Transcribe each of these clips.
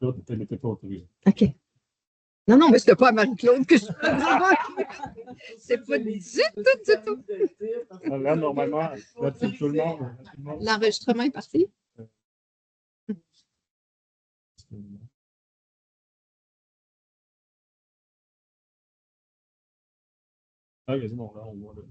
Marie-Claude, elle n'était pas autorisée. OK. Non, non, mais c'était pas à Marie-Claude que je c'est pas du tout. Là, normalement, là, tout le monde. L'enregistrement est parti? Ah, quasiment, là, on voit le.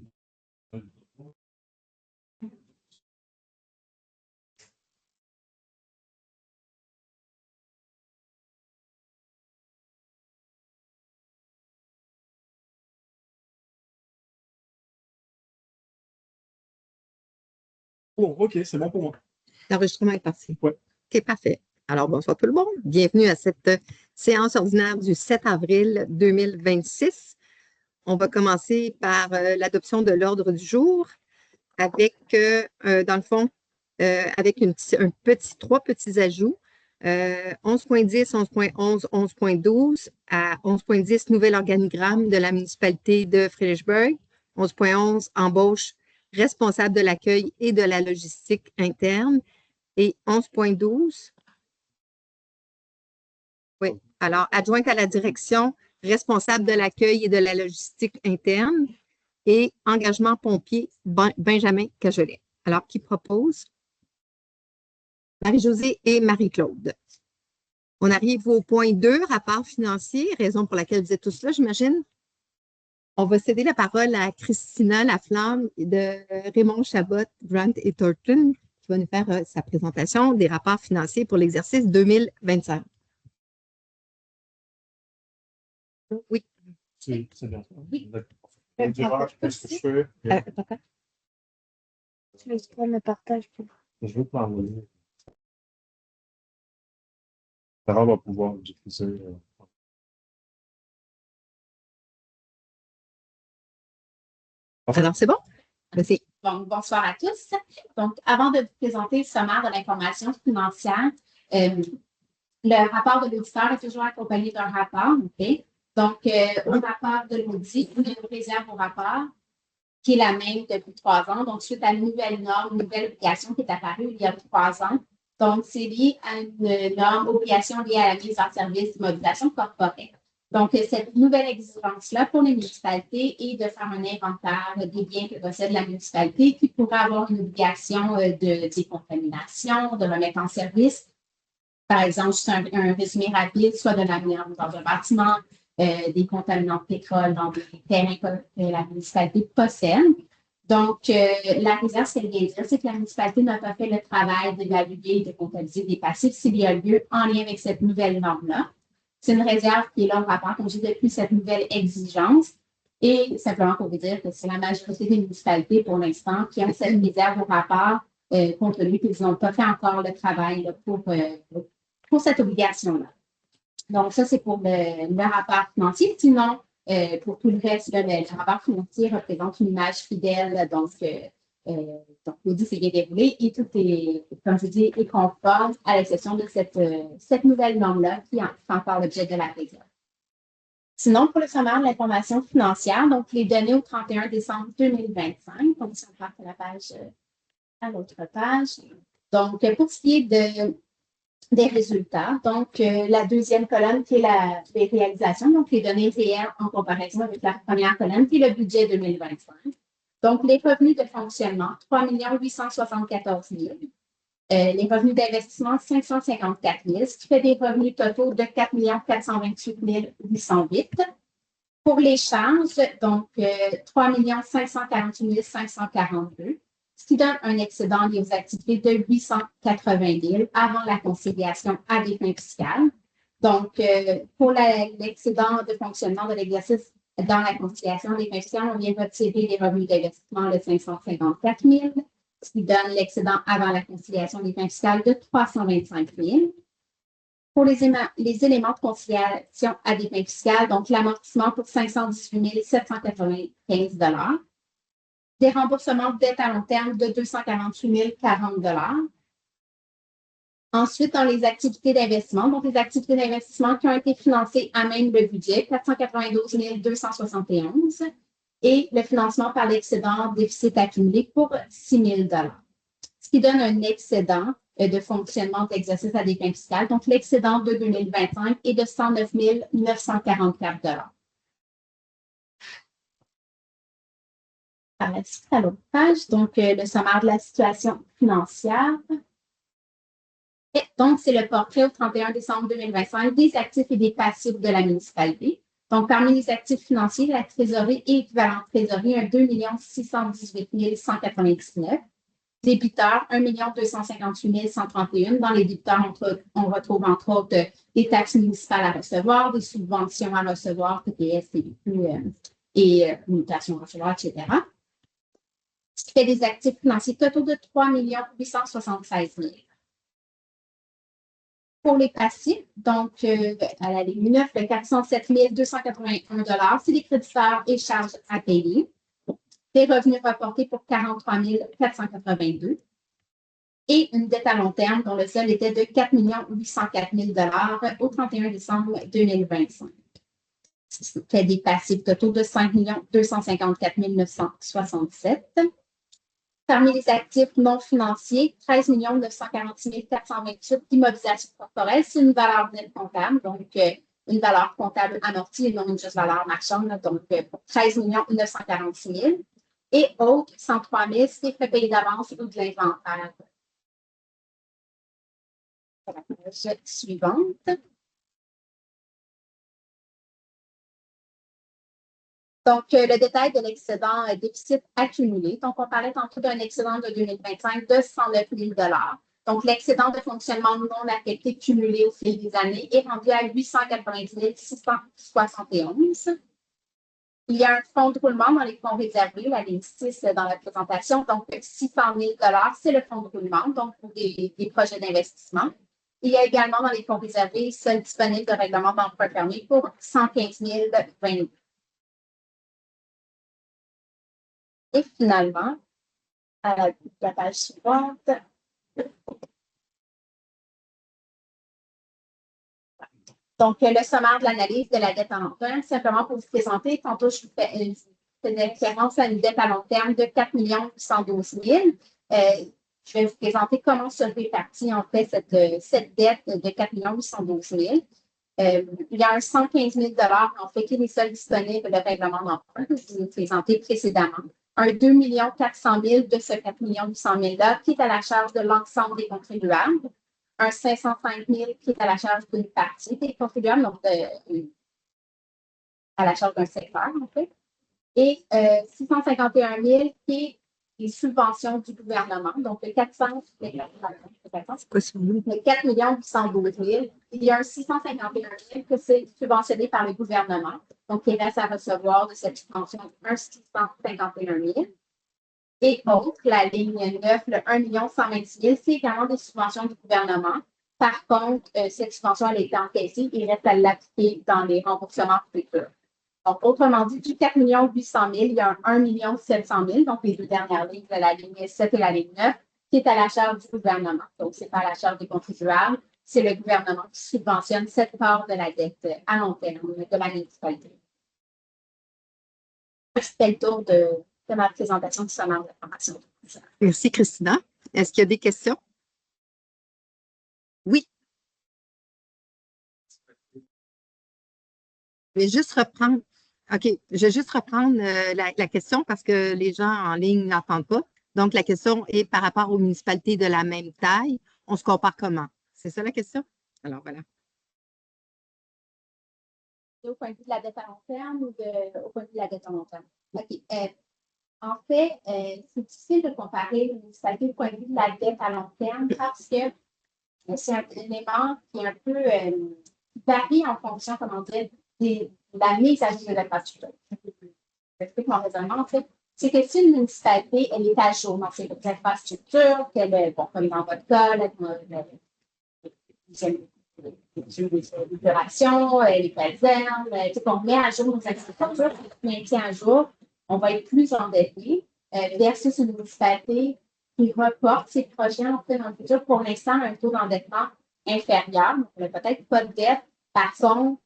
Bon, OK, c'est bon pour moi. L'enregistrement est parti. Oui. OK, parfait. Alors, bonsoir tout le monde. Bienvenue à cette séance ordinaire du 7 avril 2026. On va commencer par l'adoption de l'ordre du jour avec, dans le fond, avec trois petits ajouts. 11.10, 11.11, 11.12 à 11.10, nouvel organigramme de la municipalité de Fredericksburg. 11.11, embauche responsable de l'accueil et de la logistique interne. Et 11.12, oui, alors adjointe à la direction, responsable de l'accueil et de la logistique interne et engagement pompier, Benjamin Cajolet. Alors, qui propose? Marie-Josée et Marie-Claude. On arrive au point 2, rapport financier, raison pour laquelle vous êtes tous là, j'imagine. On va céder la parole à Christina Laflamme de Raymond Chabot, Grant et Thornton, qui va nous faire sa présentation des rapports financiers pour l'exercice 2025. Oui. C'est bien ça. Oui. On dira qu'est-ce que je fais. Tu veux prendre le partage? Je vais te l'envoyer. Sarah va pouvoir diffuser. Alors, c'est bon? Merci. Donc, bonsoir à tous. Donc, avant de vous présenter le sommaire de l'information financière, le rapport de l'auditeur est toujours accompagné d'un rapport. Okay? Donc, au rapport de l'audit, il y a une réserve au rapport qui est la même depuis 3 ans. Donc, suite à une nouvelle norme, une nouvelle obligation qui est apparue il y a 3 ans. Donc, c'est lié à une norme, obligation liée à la mise en service d'immobilisation corporelle. Donc, cette nouvelle exigence-là pour les municipalités est de faire un inventaire des biens que possède la municipalité qui pourrait avoir une obligation de décontamination, de remettre en service. Par exemple, juste un résumé rapide, soit de l'amiante dans un bâtiment, des contaminants de pétrole dans des terrains que la municipalité possède. Donc, la réserve, ce qu'elle vient dire, c'est que la municipalité n'a pas fait le travail d'évaluer et de comptabiliser des passifs s'il y a lieu en lien avec cette nouvelle norme-là. C'est une réserve qui est là au rapport, comme je dis, depuis cette nouvelle exigence. Et simplement pour vous dire que c'est la majorité des municipalités pour l'instant qui ont cette réserve au rapport, compte tenu qu'ils n'ont pas fait encore le travail là, pour cette obligation-là. Donc, ça, c'est pour le rapport financier. Sinon, pour tout le reste, là, le rapport financier représente une image fidèle. Donc l'audit s'est bien déroulé et tout est, comme je dis, est conforme à l'exception de cette nouvelle norme-là qui fait encore l'objet de la réserve. Sinon, pour le sommaire de l'information financière, donc les données au 31 décembre 2025, donc si on part à l'autre page. Donc, pour ce qui est des résultats, donc la deuxième colonne qui est les réalisations, donc les données réelles en comparaison avec la première colonne qui est le budget 2025. Donc, les revenus de fonctionnement, 3 874 000. Les revenus d'investissement, 554 000, ce qui fait des revenus totaux de 4 428 808. Pour les charges, donc 3 548 542, ce qui donne un excédent lié aux activités de 880 000 avant la conciliation à des fins fiscales. Donc, pour l'excédent de fonctionnement de l'exercice dans la conciliation des fins fiscales, on vient retirer les revenus d'investissement de 554 000, ce qui donne l'excédent avant la conciliation des fins fiscales de 325 000. Pour les éléments de conciliation à des fins fiscales, donc l'amortissement pour 518 795 $, des remboursements de dettes à long terme de 248 040 $. Ensuite, dans les activités d'investissement, donc les activités d'investissement qui ont été financées à même le budget, 492 271 $, et le financement par l'excédent déficit accumulé pour 6 000 $. Ce qui donne un excédent de fonctionnement d'exercice à des fins fiscales. Donc, l'excédent de 2025 est de 109 944 Par la suite, à l'autre page, donc le sommaire de la situation financière. Et donc, c'est le portrait au 31 décembre 2025 des actifs et des passifs de la municipalité. Donc, parmi les actifs financiers, la trésorerie et équivalent trésorerie, un 2 618 199. Débiteurs, 1 258 131. Dans les débiteurs, on retrouve entre autres des taxes municipales à recevoir, des subventions à recevoir, TPS, TVQ et mutations à recevoir, etc. Ce qui fait des actifs financiers totaux de 3 876 000. Pour les passifs, donc à la ligne 9, le 407 281 c'est les créditeurs et charges à payer. Des revenus reportés pour 43 482 et une dette à long terme dont le solde était de 4 804 000 au 31 décembre 2025. Ce qui fait des passifs totaux de 5 254 967. Parmi les actifs non financiers, 13 946 428 d'immobilisation corporelle, c'est une valeur nette comptable, donc une valeur comptable amortie et non une juste valeur marchande, donc pour 13 946 000. Et autres, 103 000, c'est frais payés d'avance ou de l'inventaire. La page suivante. Donc, le détail de l'excédent déficit accumulé. Donc, on parlait tantôt d'un excédent de 2025 de 109 000 Donc, l'excédent de fonctionnement non affecté cumulé au fil des années est rendu à 890 671. Il y a un fonds de roulement dans les fonds réservés, la ligne 6 dans la présentation. Donc, 600 000 c'est le fonds de roulement, donc pour des projets d'investissement. Il y a également dans les fonds réservés, seul disponible de règlement d'emprunt permis pour 115 022. Et finalement, à la page suivante, donc le sommaire de l'analyse de la dette à long terme, simplement pour vous présenter, tantôt je vous faisais référence à une dette à long terme de 4 812 000. Je vais vous présenter comment se répartit en fait cette dette de 4 812 000. Il y a un 115 000 en fait qui est les seuls disponibles de règlement d'emprunt que je vous ai présenté précédemment. Un 2 400 000 de ce 4 800 000 là qui est à la charge de l'ensemble des contribuables. Un 505 000 qui est à la charge d'une partie des contribuables, donc à la charge d'un secteur en fait. Et 651 000 qui est les subventions du gouvernement. Donc, le 4 812 000. Il y a un 651 000 que c'est subventionné par le gouvernement. Donc, il reste à recevoir de cette subvention un 651 000. Et autres, la ligne 9, le 1 126 000, c'est également des subventions du gouvernement. Par contre, cette subvention, elle a été encaissée. Il reste à l'appliquer dans les remboursements futurs. Donc, autrement dit, du 4 800 000, il y a un 1 700 000, donc les deux dernières lignes de la ligne 7 et la ligne 9, qui est à la charge du gouvernement. Donc, ce n'est pas à la charge des contribuables, c'est le gouvernement qui subventionne cette part de la dette à long terme de la municipalité. C'était le tour de ma présentation du sommaire de formation. Merci, Christina. Est-ce qu'il y a des questions? Oui. Je vais juste reprendre. OK, je vais juste reprendre la question parce que les gens en ligne n'entendent pas. Donc, la question est par rapport aux municipalités de la même taille, on se compare comment? C'est ça la question? Alors, voilà. Au point de vue de la dette à long terme ou au point de vue de la dette à long terme? OK. En fait, c'est difficile de comparer les municipalités au point de vue de la dette à long terme parce que c'est un élément qui est un peu varie en fonction, comment dire, de la mise à jour de l'infrastructure. J'explique mon raisonnement. En fait, c'est que si une municipalité, elle est à jour dans ses infrastructures, qu'elle est, bon, comme dans votre cas, les opérations, les casernes, qu'on met à jour nos infrastructures, qu'on maintient à jour, on va être plus endetté versus une municipalité qui reporte ses projets en fait dans le futur. Pour l'instant, un taux d'endettement inférieur, donc peut-être pas de dette, par contre,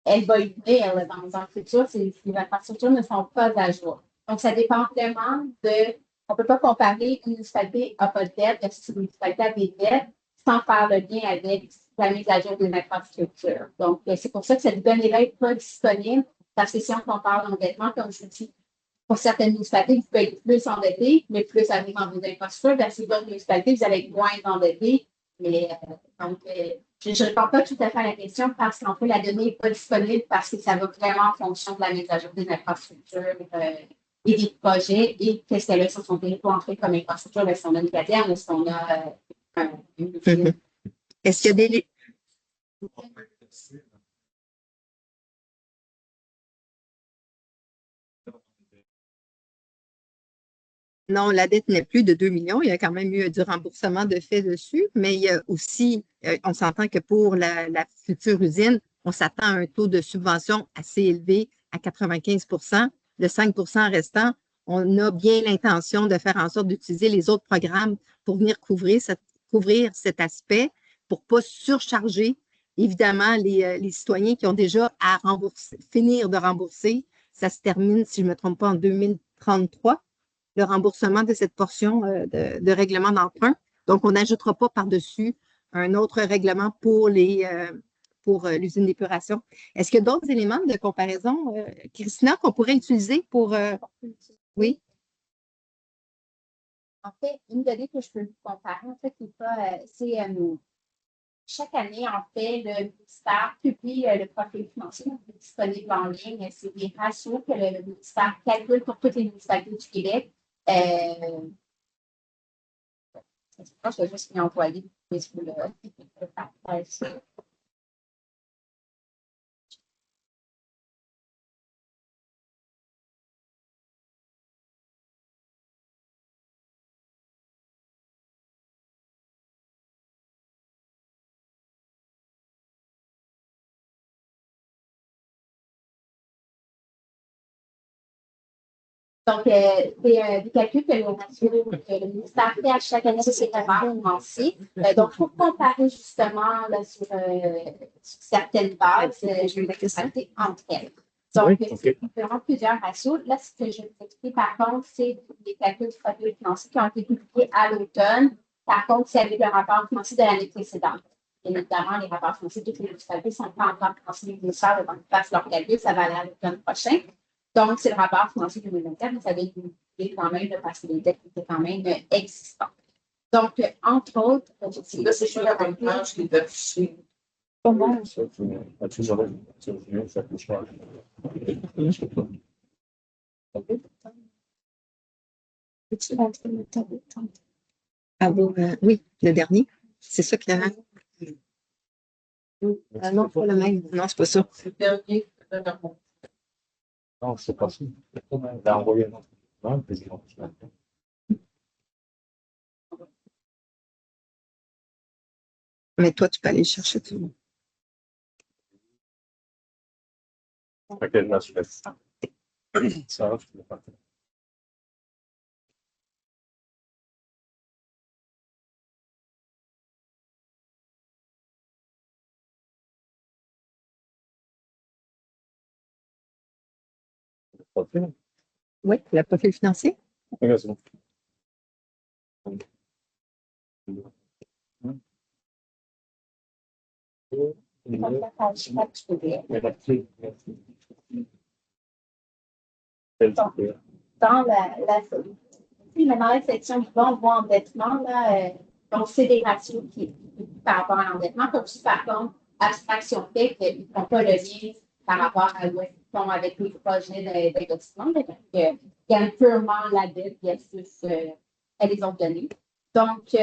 elle va y venir dans le futur si les infrastructures ne sont pas à jour. Donc, ça dépend vraiment de on ne peut pas comparer une municipalité à pas de dette versus une municipalité à des dettes sans faire le lien avec la mise à jour des infrastructures. Donc, c'est pour ça que cette donnée-là n'est pas disponible, parce que si on compare l'endettement, comme je vous dis, pour certaines municipalités, vous pouvez être plus endetté, mais plus arriver dans vos infrastructures, versus d'autres municipalités, vous allez être moins endetté. Mais donc, je ne réponds pas tout à fait à la question parce qu'en fait, la donnée n'est pas disponible parce que ça va vraiment en fonction de la mise à jour des infrastructures et des projets et qu'est-ce qu'elle a sur son territoire en fait comme infrastructure. Est-ce qu'on a une caserne? Est-ce qu'on a une ville? Est-ce qu'il y a des... Non, la dette n'est plus de 2 millions. Il y a quand même eu du remboursement de fait dessus, mais il y a aussi, on s'entend que pour la future usine, on s'attend à un taux de subvention assez élevé à 95 %. Le 5 % restant, on a bien l'intention de faire en sorte d'utiliser les autres programmes pour venir couvrir cet aspect, pour ne pas surcharger, évidemment, les citoyens qui ont déjà à finir de rembourser. Ça se termine, si je ne me trompe pas, en 2033. Le remboursement de cette portion de règlement d'emprunt. Donc, on n'ajoutera pas par-dessus un autre règlement pour l'usine d'épuration. Est-ce qu'il y a d'autres éléments de comparaison, Christina, qu'on pourrait utiliser pour… Oui? En fait, une donnée que je peux vous comparer, en fait, c'est chaque année, en fait, le ministère publie le profil financier disponible en ligne. C'est des ratios que le ministère calcule pour toutes les municipalités du Québec. Je pense que je vais juste m'y envoyer. Donc, c'est des calculs que le ministère fait à chaque année sur ses rapports financiers. Donc, pour comparer justement là, sur certaines bases, je vais l'expliquer entre elles. Donc, c'est vraiment plusieurs ratios. Là, ce que je vais vous expliquer, par contre, c'est des calculs du profil financier qui ont été publiés à l'automne. Par contre, c'est avec le rapport financier de l'année précédente. Bien évidemment, les rapports financiers de toutes les municipalités ne sont pas encore transmis au ministère avant qu'ils fassent leur calcul. Ça va aller à l'automne prochain. Donc, c'est le rapport financier 2024, mais ça va être publié quand même parce que les dettes étaient quand même existantes. Donc, entre autres, là, c'est sur la même page qui est affichée. Comment? Peux-tu montrer le tableau? Ah oui, le dernier. C'est ça qu'il y a. Non, pas le même. Non, c'est pas ça. C'est le dernier. Non, c'est pas ça. T'as envoyé un autre. Non, Mais toi, tu peux aller le chercher tout le monde. Ok, là, je fais ça. Ça va, je peux pas. Oui, le profil financier. Ok, c'est bon. Dans la section du bon voie endettement, là, donc c'est des ratios qui par rapport à l'endettement, comme si par contre, abstraction fait qu'ils ne font pas le lien par rapport à où ils font avec les projets d'investissement. Donc, il y a purement la dette versus les autres données. Donc,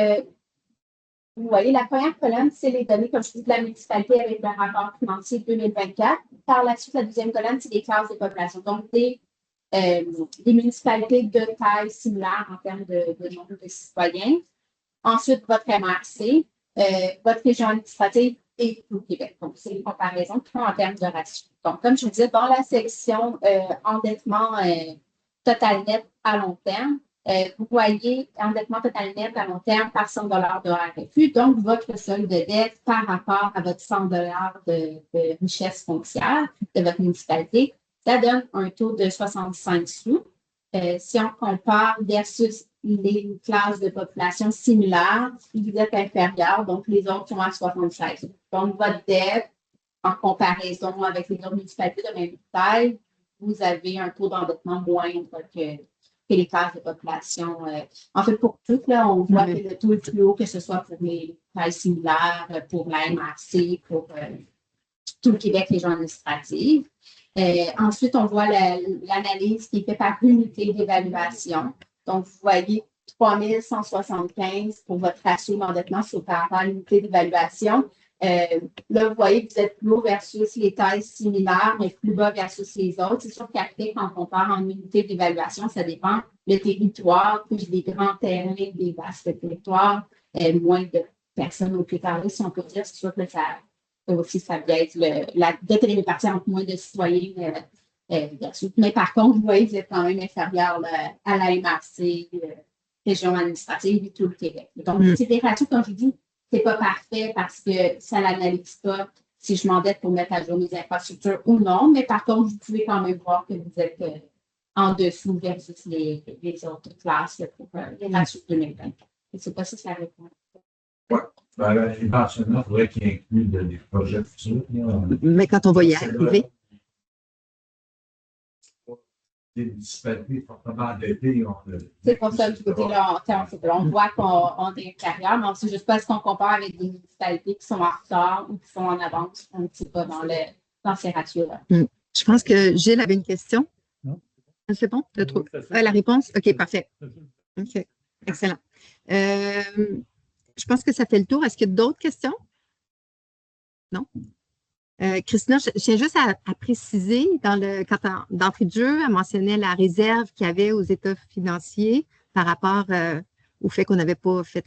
vous voyez, la première colonne, c'est les données, comme je dis, de la municipalité avec le rapport financier 2024. Par la suite, la deuxième colonne, c'est des classes de population. Donc, des municipalités de taille similaire en termes de nombre de citoyens. Ensuite, votre MRC, votre région administrative et tout le Québec. Donc, c'est une comparaison en termes de ratio. Donc, comme je vous disais, dans la section endettement total net à long terme, vous voyez endettement total net à long terme par 100 $ de RFU, donc votre solde de dette par rapport à votre 100 $ de richesse foncière de votre municipalité, ça donne un taux de 65 sous. Si on compare versus les classes de population similaires, si vous êtes inférieur, donc les autres sont à 76. Donc, votre dette, en comparaison avec les autres municipalités de même taille, vous avez un taux d'endettement moindre que les classes de population. En fait, pour toutes, là, on voit que le taux est plus haut, que ce soit pour les tailles similaires, pour la MRC, pour tout le Québec, les gens administratifs. Ensuite, on voit l'analyse qui est faite par unité d'évaluation. Donc, vous voyez 3175 pour votre ratio d'endettement par rapport à l'unité d'évaluation. Là, vous voyez que vous êtes plus haut versus les tailles similaires, mais plus bas versus les autres. C'est sûr qu'après, quand on compare en unité d'évaluation, ça dépend. Le territoire, plus des grands terrains, des vastes territoires, moins de personnes au plus carré, si on peut dire. C'est sûr que ça aussi, ça biaise la dette est répartie entre moins de citoyens. Mais par contre, vous voyez que vous êtes quand même inférieur à la MRC, région administrative et tout le Québec. Donc, c'est des ratios, comme je dis, c'est pas parfait parce que ça n'analyse pas si je m'endette pour mettre à jour mes infrastructures ou non, mais par contre, vous pouvez quand même voir que vous êtes en dessous versus les autres classes pour les ratios 2020. Je ne sais pas si ça répond. Oui. Ben, éventuellement, il faudrait qu'il inclue des projets futurs. Mais quand on va y arriver. Des municipalités fortement endettées. C'est pour ça que je vous dis, là, on voit qu'on est inférieur, mais on ne sait juste pas ce qu'on compare avec des municipalités qui sont en retard ou qui sont en avance un petit peu dans ces ratios-là. Je pense que Gilles avait une question. Non. C'est bon? La réponse? OK, parfait. OK, excellent. Je pense que ça fait le tour. Est-ce qu'il y a d'autres questions? Non? Christina, je tiens juste à préciser, d'entrée de jeu, elle mentionnait la réserve qu'il y avait aux états financiers par rapport au fait qu'on n'avait pas fait,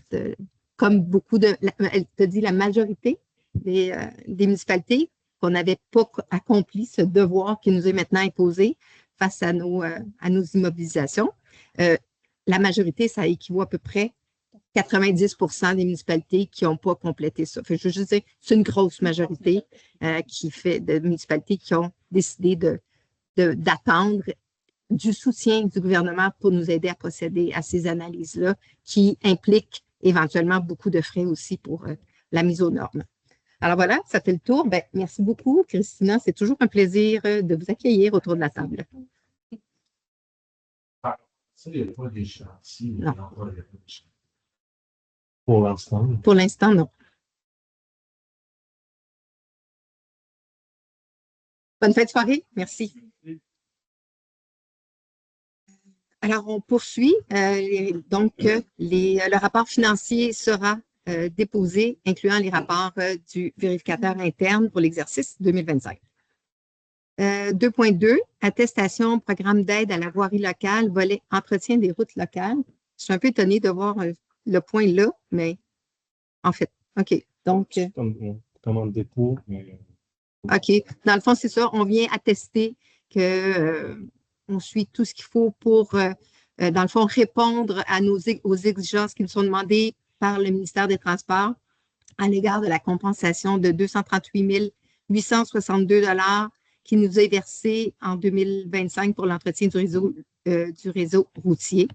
comme beaucoup elle te dit la majorité des municipalités, qu'on n'avait pas accompli ce devoir qui nous est maintenant imposé face à nos immobilisations. La majorité, ça équivaut à peu près 90 des municipalités qui n'ont pas complété ça. Je veux juste dire, c'est une grosse majorité de municipalités qui ont décidé d'attendre du soutien du gouvernement pour nous aider à procéder à ces analyses-là qui impliquent éventuellement beaucoup de frais aussi pour la mise aux normes. Alors voilà, ça fait le tour. Ben, merci beaucoup, Christina. C'est toujours un plaisir de vous accueillir autour de la table. Ça, il n'y a pas des chantiers. Non. Pour l'instant. Pour l'instant, non. Bonne fin de soirée. Merci. Alors, on poursuit. Le rapport financier sera déposé, incluant les rapports du vérificateur interne pour l'exercice 2025. 2.2, attestation, programme d'aide à la voirie locale, volet entretien des routes locales. Je suis un peu étonnée de voir le point là, mais en fait, OK. Donc, Commande dépôt. Mais... OK. Dans le fond, c'est ça. On vient attester qu'on suit tout ce qu'il faut pour, dans le fond, répondre aux exigences qui nous sont demandées par le ministère des Transports à l'égard de la compensation de 238 862 $ qui nous est versée en 2025 pour l'entretien du réseau routier.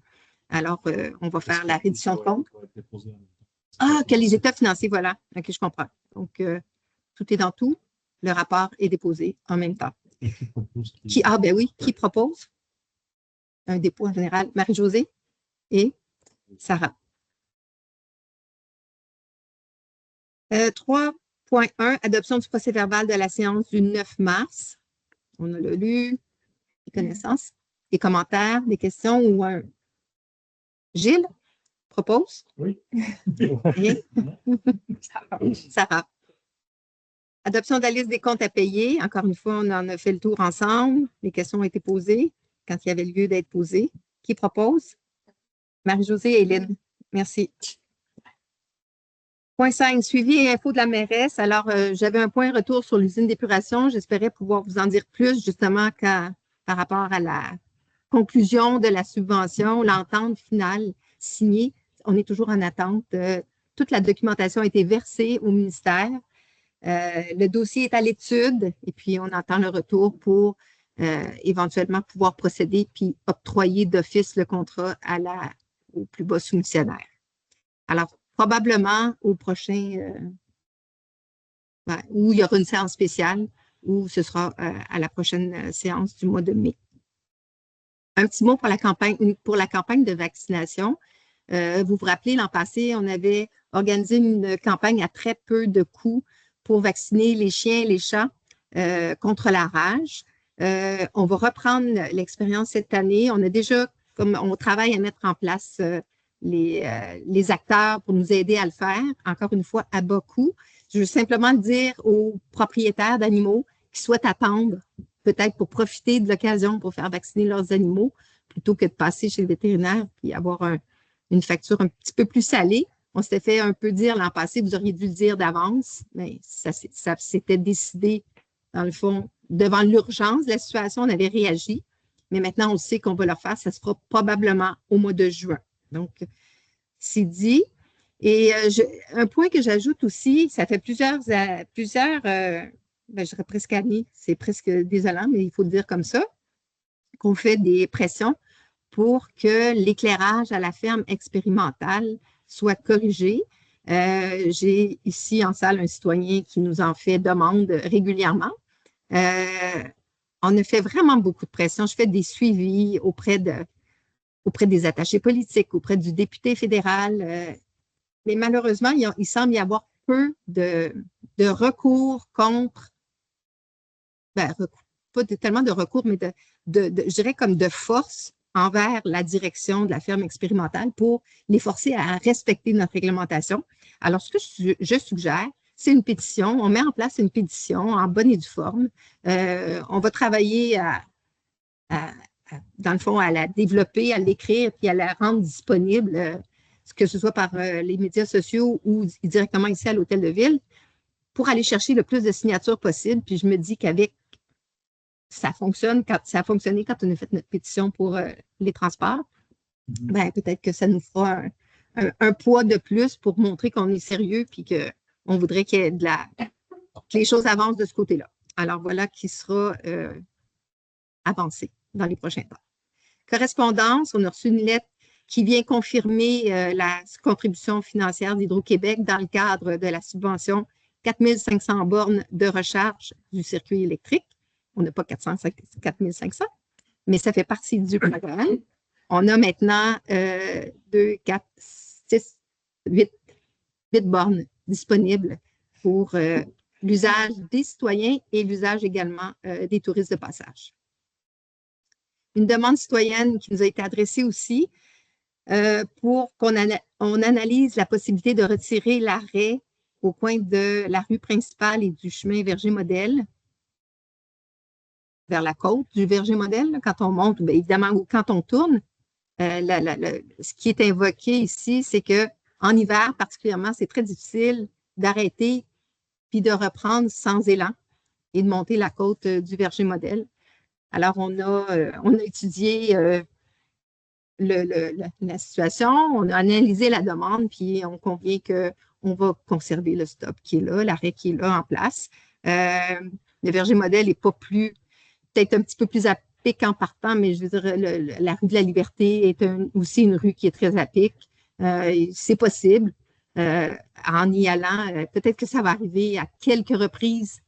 Alors, on va faire la reddition de compte. Ah, que les états financiers, voilà. OK, je comprends. Donc, tout est dans tout. Le rapport est déposé en même temps. Et qui propose? Ben oui, qui propose? Un dépôt en général. Marie-Josée et Sarah. 3.1, adoption du procès-verbal de la séance du 9 mars. On a lu, des connaissances, des commentaires, des questions ou un... Gilles propose? Oui. Et... Sarah. Adoption de la liste des comptes à payer. Encore une fois, on en a fait le tour ensemble. Les questions ont été posées quand il y avait lieu d'être posées. Qui propose? Marie-Josée et Hélène. Merci. Point 5, suivi et info de la mairesse. Alors, j'avais un point retour sur l'usine d'épuration. J'espérais pouvoir vous en dire plus, justement, par rapport à la conclusion de la subvention, l'entente finale signée. On est toujours en attente. Toute la documentation a été versée au ministère. Le dossier est à l'étude et puis on attend le retour pour éventuellement pouvoir procéder puis octroyer d'office le contrat au plus bas soumissionnaire. Alors, probablement au prochain, où il y aura une séance spéciale, ou ce sera à la prochaine séance du mois de mai. Un petit mot pour la campagne de vaccination. Vous vous rappelez, l'an passé, on avait organisé une campagne à très peu de coûts pour vacciner les chiens et les chats contre la rage. On va reprendre l'expérience cette année. On a déjà, comme on travaille à mettre en place les acteurs pour nous aider à le faire, encore une fois, à bas coût. Je veux simplement dire aux propriétaires d'animaux qui souhaitent attendre, peut-être pour profiter de l'occasion pour faire vacciner leurs animaux, plutôt que de passer chez le vétérinaire et avoir une facture un petit peu plus salée. On s'était fait un peu dire l'an passé, vous auriez dû le dire d'avance, mais ça s'était décidé, dans le fond, devant l'urgence de la situation, on avait réagi, mais maintenant on sait qu'on va le faire, ça se fera probablement au mois de juin. Donc, c'est dit. Et un point que j'ajoute aussi, ça fait plusieurs je dirais presque années, c'est presque désolant, mais il faut le dire comme ça, qu'on fait des pressions pour que l'éclairage à la ferme expérimentale soit corrigé. J'ai ici en salle un citoyen qui nous en fait demande régulièrement. On a fait vraiment beaucoup de pression. Je fais des suivis auprès des attachés politiques, auprès du député fédéral. Mais malheureusement, il semble y avoir peu de recours contre, pas tellement de recours, mais je dirais comme de force envers la direction de la ferme expérimentale pour les forcer à respecter notre réglementation. Alors, ce que je suggère, c'est une pétition. On met en place une pétition en bonne et due forme. On va travailler dans le fond, à la développer, à l'écrire, puis à la rendre disponible, que ce soit par les médias sociaux ou directement ici à l'Hôtel de Ville, pour aller chercher le plus de signatures possible. Puis je me dis qu'avec ça a fonctionné quand on a fait notre pétition pour les transports, ben, peut-être que ça nous fera un poids de plus pour montrer qu'on est sérieux puis qu'on voudrait qu'il y ait que les choses avancent de ce côté-là. Alors voilà qui sera avancé dans les prochains temps. Correspondance, on a reçu une lettre qui vient confirmer la contribution financière d'Hydro-Québec dans le cadre de la subvention 4 500 bornes de recharge du circuit électrique. On n'a pas 4 500, mais ça fait partie du programme. On a maintenant 2, 4, 6, 8 bornes disponibles pour l'usage des citoyens et l'usage également des touristes de passage. Une demande citoyenne qui nous a été adressée aussi pour qu'on analyse la possibilité de retirer l'arrêt au coin de la rue principale et du chemin Verger-Modèle vers la côte du Verger-Modèle, quand on monte, bien évidemment, ou quand on tourne. Ce qui est invoqué ici, c'est qu'en hiver, particulièrement, c'est très difficile d'arrêter puis de reprendre sans élan et de monter la côte du Verger-Modèle. Alors, on a étudié la situation, on a analysé la demande, puis on convient qu'on va conserver le stop qui est là, l'arrêt qui est là en place. Le Verger-Modèle n'est pas peut-être un petit peu plus à pic en partant, mais je veux dire, la rue de la Liberté est aussi une rue qui est très à pic. C'est possible. En y allant, peut-être que ça va arriver à quelques reprises,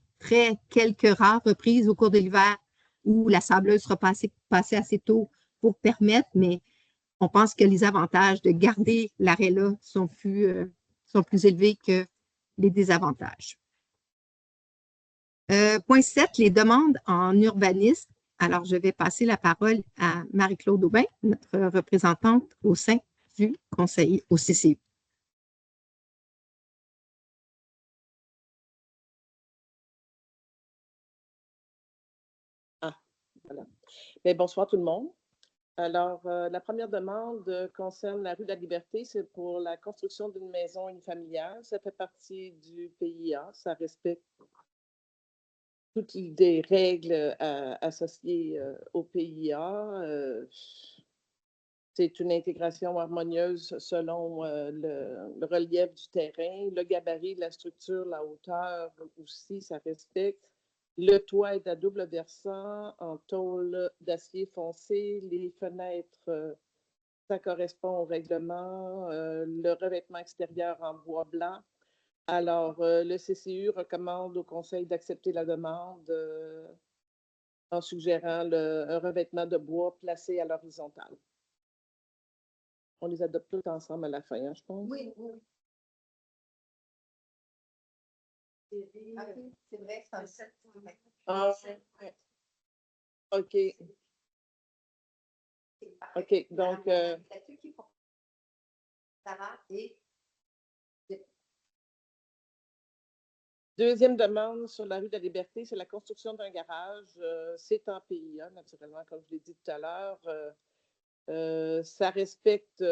quelques rares reprises au cours de l'hiver où la sableuse sera passée assez tôt pour permettre, mais on pense que les avantages de garder l'arrêt là sont plus élevés que les désavantages. Point 7, les demandes en urbanisme. Alors, je vais passer la parole à Marie-Claude Aubin, notre représentante au sein du conseil au CCU. Voilà. Bien, bonsoir tout le monde. Alors, la première demande concerne la rue de la Liberté, c'est pour la construction d'une maison unifamiliale. Ça fait partie du PIA, ça respecte toutes les règles associées au PIA. C'est une intégration harmonieuse selon le relief du terrain, le gabarit de la structure, la hauteur aussi, ça respecte. Le toit est à double versant en tôle d'acier foncé. Les fenêtres ça correspond au règlement, le revêtement extérieur en bois blanc. Alors, le CCU recommande au Conseil d'accepter la demande en suggérant un revêtement de bois placé à l'horizontale. On les adopte tous ensemble à la fin, hein, je pense. Oui, oui. OK, c'est vrai, c'est un 7. Ah, ouais. OK. OK, donc, Sarah et deuxième demande sur la rue de la Liberté, c'est la construction d'un garage. C'est en PIA, naturellement, comme je l'ai dit tout à l'heure. Ça respecte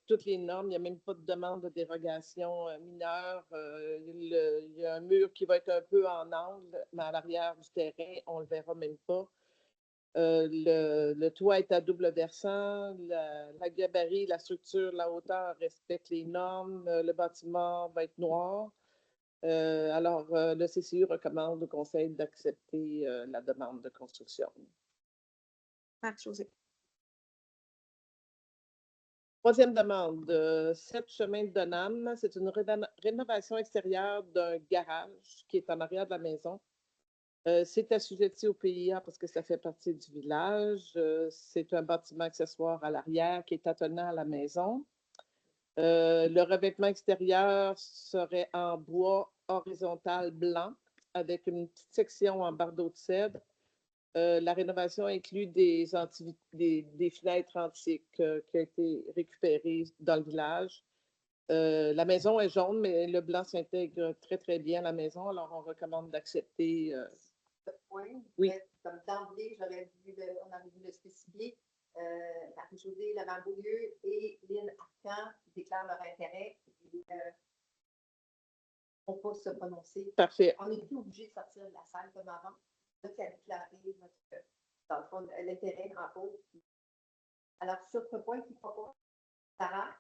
toutes les normes. Il n'y a même pas de demande de dérogation mineure. Il y a un mur qui va être un peu en angle, mais à l'arrière du terrain, on ne le verra même pas. Le toit est à double versant. La gabarit, la structure, la hauteur respectent les normes. Le bâtiment va être noir. Alors, le CCU recommande au Conseil d'accepter la demande de construction. Marie-Josée. Troisième demande, 7 chemin de Donham. C'est une rénovation extérieure d'un garage qui est en arrière de la maison. C'est assujetti au PIA parce que ça fait partie du village. C'est un bâtiment accessoire à l'arrière qui est attenant à la maison. Le revêtement extérieur serait en bois horizontal blanc avec une petite section en bardeau de cèdre. La rénovation inclut des fenêtres antiques qui ont été récupérées dans le village. La maison est jaune, mais le blanc s'intègre très, très bien à la maison. Alors, on recommande d'accepter. ce point. Oui. Comme d'emblée, on aurait voulu le spécifier. Marie-Josée Lavant-Beaulieu et Lynn Arcan déclarent leur intérêt. On peut se prononcer. Parfait. On n'est plus obligé de sortir de la salle comme avant. Là, tu as déclaré dans le fond, l'intérêt en cause. Alors, sur ce point, qui propose Sarah?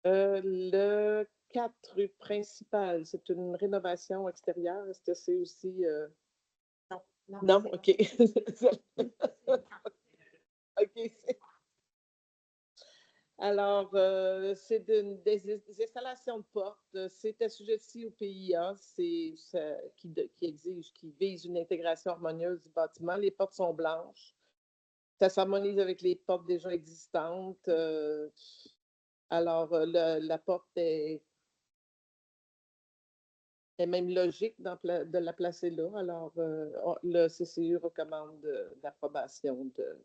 Le 4 rue principale, c'est une rénovation extérieure. Est-ce que c'est aussi. Non, OK. OK. Alors, c'est des installations de portes. C'est assujetti au PIA qui vise une intégration harmonieuse du bâtiment. Les portes sont blanches. Ça s'harmonise avec les portes déjà existantes. Alors, la porte est même logique de la placer là. Alors, le CCU recommande l'approbation de.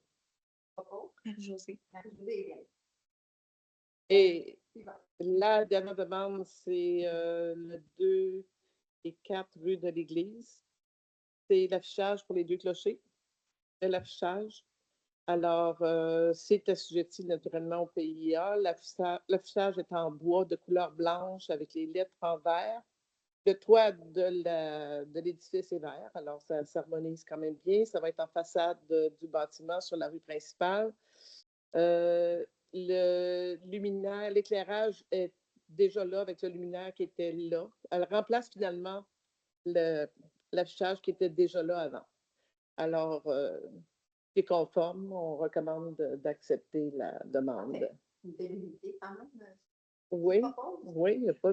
Marie-Josée. Et la dernière demande, c'est le 2 et 4 rue de l'Église. C'est l'affichage pour les 2 clochers. L'affichage. Alors, c'est assujetti naturellement au PIA. L'affichage est en bois de couleur blanche avec les lettres en vert. Le toit de l'édifice est vert, alors ça s'harmonise quand même bien. Ça va être en façade du bâtiment sur la rue principale. Le luminaire, l'éclairage est déjà là avec le luminaire qui était là. Elle remplace finalement l'affichage qui était déjà là avant. Alors, c'est conforme, on recommande d'accepter la demande. Une belle unité quand même. Oui, oui, il n'y a pas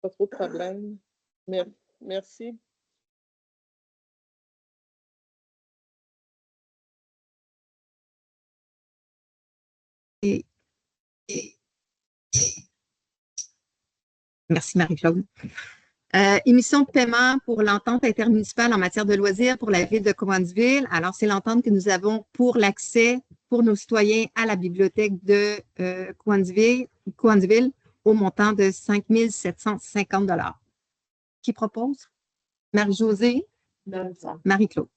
trop de problème. Merci. Merci Marie-Claude. Émission de paiement pour l'entente intermunicipale en matière de loisirs pour la ville de Cowansville. Alors, c'est l'entente que nous avons pour l'accès pour nos citoyens à la bibliothèque de Cowansville au montant de 5 750 $. Qui propose? Marie-Josée? Marie-Claude.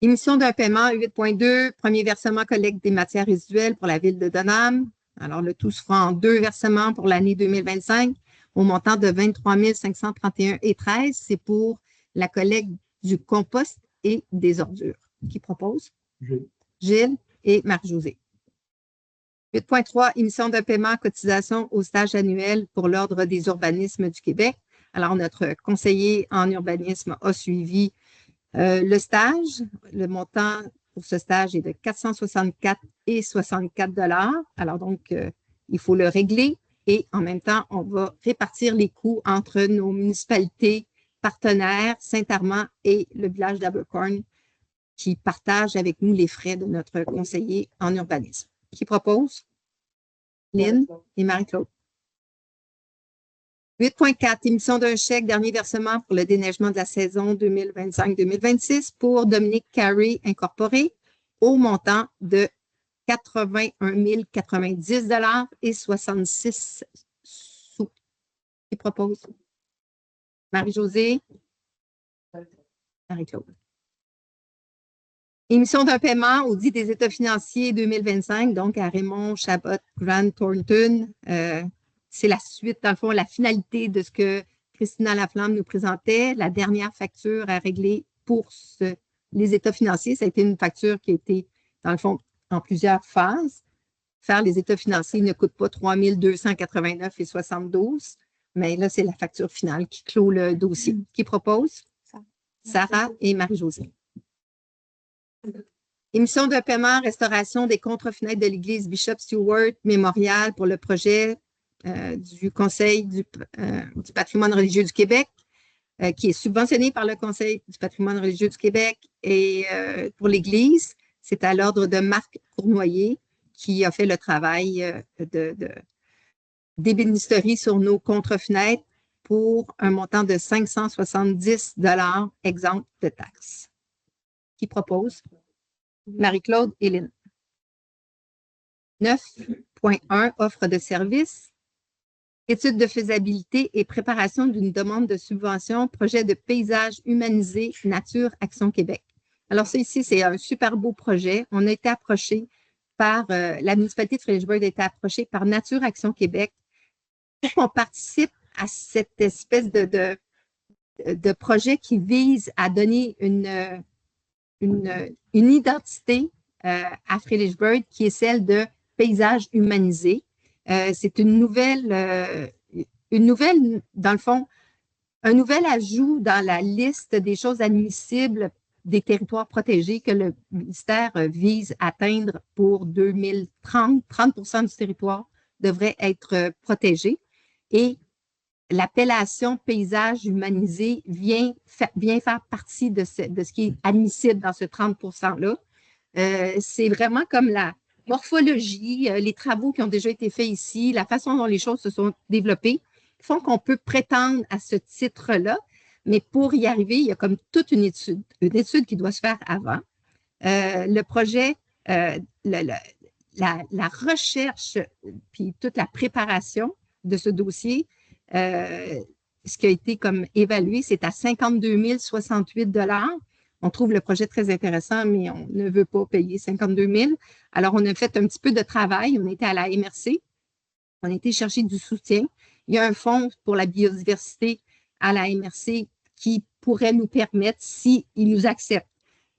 Émission d'un paiement 8.2, premier versement collecte des matières résiduelles pour la ville de Donham. Alors, le tout se fera en 2 versements pour l'année 2025 au montant de 23 531,13 $. C'est pour la collecte du compost et des ordures. Qui propose? Gilles et Marie-Josée. 8.3, émission de paiement cotisation au stage annuel pour l'Ordre des urbanismes du Québec. Alors, notre conseiller en urbanisme a suivi Le stage, le montant pour ce stage est de 464,64 $. Alors donc, il faut le régler et en même temps, on va répartir les coûts entre nos municipalités partenaires, Saint-Armand et le village d'Abercorn, qui partagent avec nous les frais de notre conseiller en urbanisme. Qui propose? Lynn et Marie-Claude. 8.4, émission d'un chèque, dernier versement pour le déneigement de la saison 2025-2026 pour Dominique Carey Incorporé au montant de 81 090 $ et 66 sous. Qui propose? Marie-Josée? Marie-Claude. Émission d'un paiement audit des états financiers 2025, donc à Raymond Chabot, Grant Thornton. C'est la suite, dans le fond, la finalité de ce que Christina Laflamme nous présentait. La dernière facture à régler pour les états financiers, ça a été une facture qui a été, dans le fond, en plusieurs phases. Faire les états financiers ne coûte pas 3 289,72 $, mais là, c'est la facture finale qui clôt le dossier. Qui propose? Sarah et Marie-Josée. Émission de paiement, restauration des contre-fenêtres de l'église Bishop Stewart Mémorial pour le projet du Conseil du patrimoine religieux du Québec, qui est subventionné par le Conseil du patrimoine religieux du Québec et pour l'Église. C'est à l'ordre de Marc Cournoyer qui a fait le travail d'ébénisterie sur nos contre-fenêtres pour un montant de 570 $ exempt de taxes. Qui propose? Marie-Claude et Lynn. 9.1, offre de service. Étude de faisabilité et préparation d'une demande de subvention, projet de paysage humanisé, Nature Action Québec. Alors, ça ici, c'est un super beau projet. On a été approché par, la municipalité de Fredericksburg a été approchée par Nature Action Québec pour qu'on participe à cette espèce de projet qui vise à donner une identité à Fredericksburg qui est celle de paysage humanisé. C'est une nouvelle, dans le fond, un nouvel ajout dans la liste des choses admissibles des territoires protégés que le ministère vise à atteindre pour 2030. 30% du territoire devrait être protégé. Et l'appellation paysage humanisé vient faire partie de ce qui est admissible dans ce 30%-là. C'est vraiment comme la morphologie, les travaux qui ont déjà été faits ici, la façon dont les choses se sont développées, font qu'on peut prétendre à ce titre-là, mais pour y arriver, il y a comme toute une étude qui doit se faire avant. Le projet, la recherche, puis toute la préparation de ce dossier, ce qui a été comme évalué, c'est à 52 068 $. On trouve le projet très intéressant, mais on ne veut pas payer 52 000. Alors, on a fait un petit peu de travail. On était à la MRC. On a été chercher du soutien. Il y a un fonds pour la biodiversité à la MRC qui pourrait nous permettre, s'ils nous acceptent,